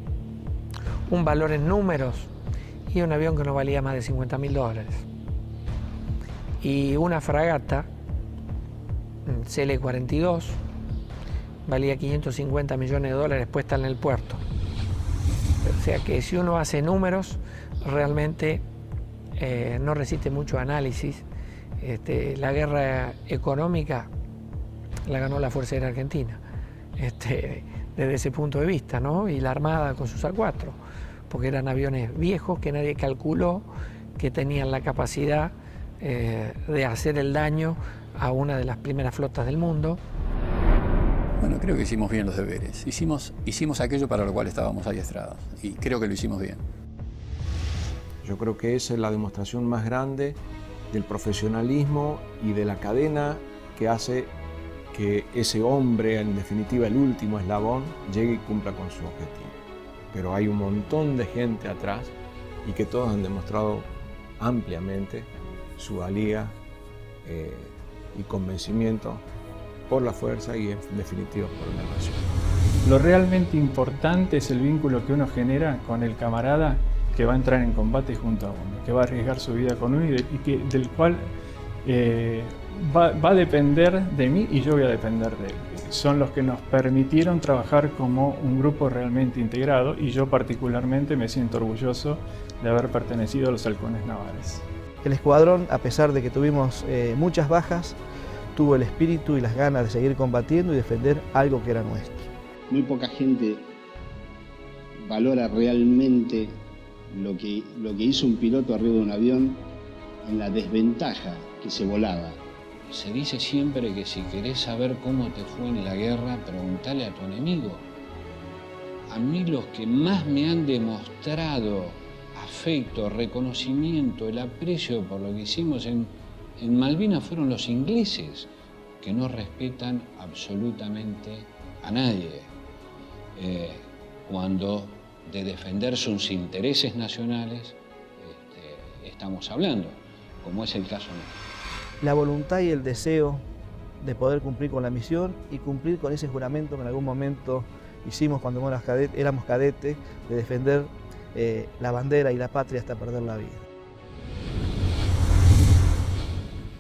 un valor en números, y un avión que no valía más de $50.000, y una fragata CL-42 valía $550 millones puesta en el puerto. O sea que si uno hace números, realmente no resiste mucho análisis. La guerra económica la ganó la Fuerza Aérea Argentina, desde ese punto de vista, ¿no? Y la Armada con sus A4, porque eran aviones viejos que nadie calculó que tenían la capacidad de hacer el daño a una de las primeras flotas del mundo. Bueno, creo que hicimos bien los deberes. Hicimos aquello para lo cual estábamos adiestrados y creo que lo hicimos bien. Yo creo que esa es la demostración más grande del profesionalismo y de la cadena que hace que ese hombre, en definitiva el último eslabón, llegue y cumpla con su objetivo. Pero hay un montón de gente atrás y que todos han demostrado ampliamente su valía y convencimiento por la fuerza y en definitiva por la nación. Lo realmente importante es el vínculo que uno genera con el camarada que va a entrar en combate junto a uno, que va a arriesgar su vida con uno y del cual va a depender de mí y yo voy a depender de él. Son los que nos permitieron trabajar como un grupo realmente integrado y yo particularmente me siento orgulloso de haber pertenecido a los halcones navales. El escuadrón, a pesar de que tuvimos muchas bajas, tuvo el espíritu y las ganas de seguir combatiendo y defender algo que era nuestro. Muy poca gente valora realmente lo que hizo un piloto arriba de un avión en la desventaja que se volaba. Se dice siempre que si querés saber cómo te fue en la guerra, preguntale a tu enemigo. A mí los que más me han demostrado afecto, reconocimiento, el aprecio por lo que hicimos en Malvinas fueron los ingleses, que no respetan absolutamente a nadie. Cuando de defender sus intereses nacionales estamos hablando, como es el caso nuestro. La voluntad y el deseo de poder cumplir con la misión y cumplir con ese juramento que en algún momento hicimos cuando éramos cadetes, de defender la bandera y la patria hasta perder la vida.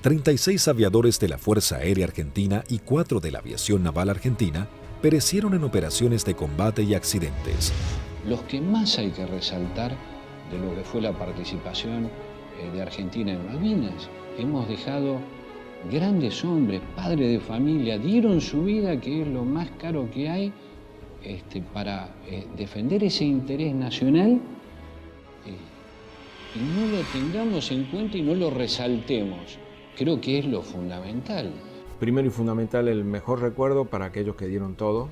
36 aviadores de la Fuerza Aérea Argentina y 4 de la Aviación Naval Argentina perecieron en operaciones de combate y accidentes. Los que más hay que resaltar de lo que fue la participación de Argentina en Malvinas, hemos dejado grandes hombres, padres de familia, dieron su vida, que es lo más caro que hay, para defender ese interés nacional, y no lo tengamos en cuenta y no lo resaltemos. Creo que es lo fundamental. Primero y fundamental, el mejor recuerdo para aquellos que dieron todo,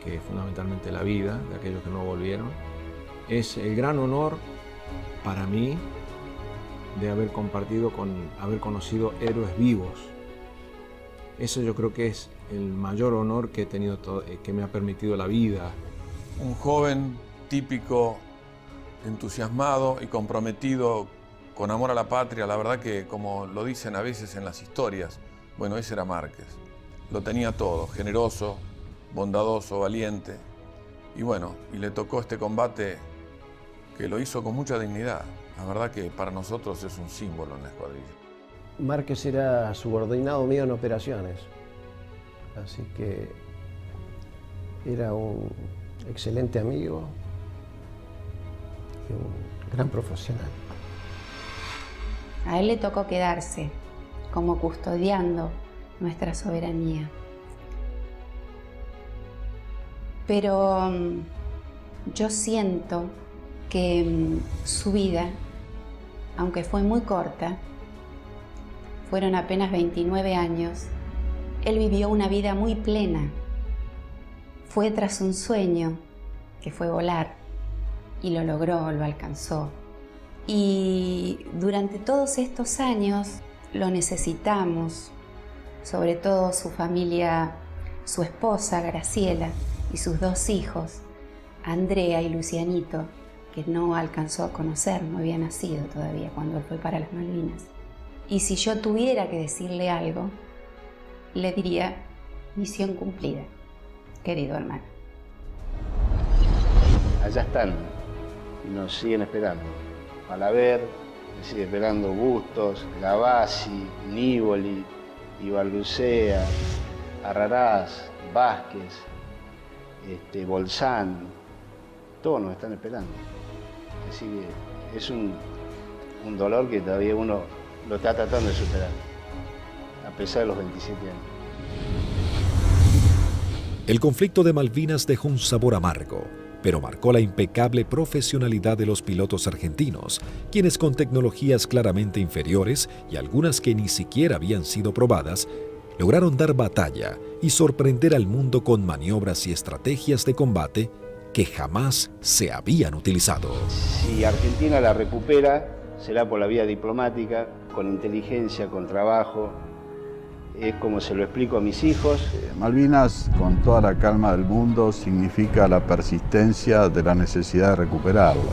que es fundamentalmente la vida de aquellos que no volvieron. Es el gran honor para mí de haber haber conocido héroes vivos. Eso yo creo que es el mayor honor que he tenido, que me ha permitido la vida. Un joven típico, entusiasmado y comprometido con amor a la patria. La verdad que, como lo dicen a veces en las historias, bueno, ese era Márquez. Lo tenía todo, generoso, bondadoso, valiente. Y bueno, y le tocó este combate que lo hizo con mucha dignidad. La verdad que para nosotros es un símbolo en la escuadrilla. Márquez era subordinado mío en operaciones, así que era un excelente amigo y un gran profesional. A él le tocó quedarse como custodiando nuestra soberanía. Pero yo siento que su vida, aunque fue muy corta, fueron apenas 29 años, él vivió una vida muy plena. Fue tras un sueño, que fue volar, y lo logró, lo alcanzó. Y durante todos estos años lo necesitamos, sobre todo su familia, su esposa Graciela y sus 2 hijos, Andrea y Lucianito, que no alcanzó a conocer, no había nacido todavía cuando él fue para las Malvinas. Y si yo tuviera que decirle algo, le diría: misión cumplida, querido hermano. Allá están y nos siguen esperando. Malaver, me sigue esperando Bustos, Gavassi, Nívoli, Ibarlucea, Arrarás, Vázquez, Bolzán, todos nos están esperando. Así que es un dolor que todavía uno lo está tratando de superar, a pesar de los 27 años. El conflicto de Malvinas dejó un sabor amargo, pero marcó la impecable profesionalidad de los pilotos argentinos, quienes con tecnologías claramente inferiores y algunas que ni siquiera habían sido probadas, lograron dar batalla y sorprender al mundo con maniobras y estrategias de combate que jamás se habían utilizado. Si Argentina la recupera, será por la vía diplomática, con inteligencia, con trabajo. Es como se lo explico a mis hijos. Malvinas, con toda la calma del mundo, significa la persistencia de la necesidad de recuperarlas.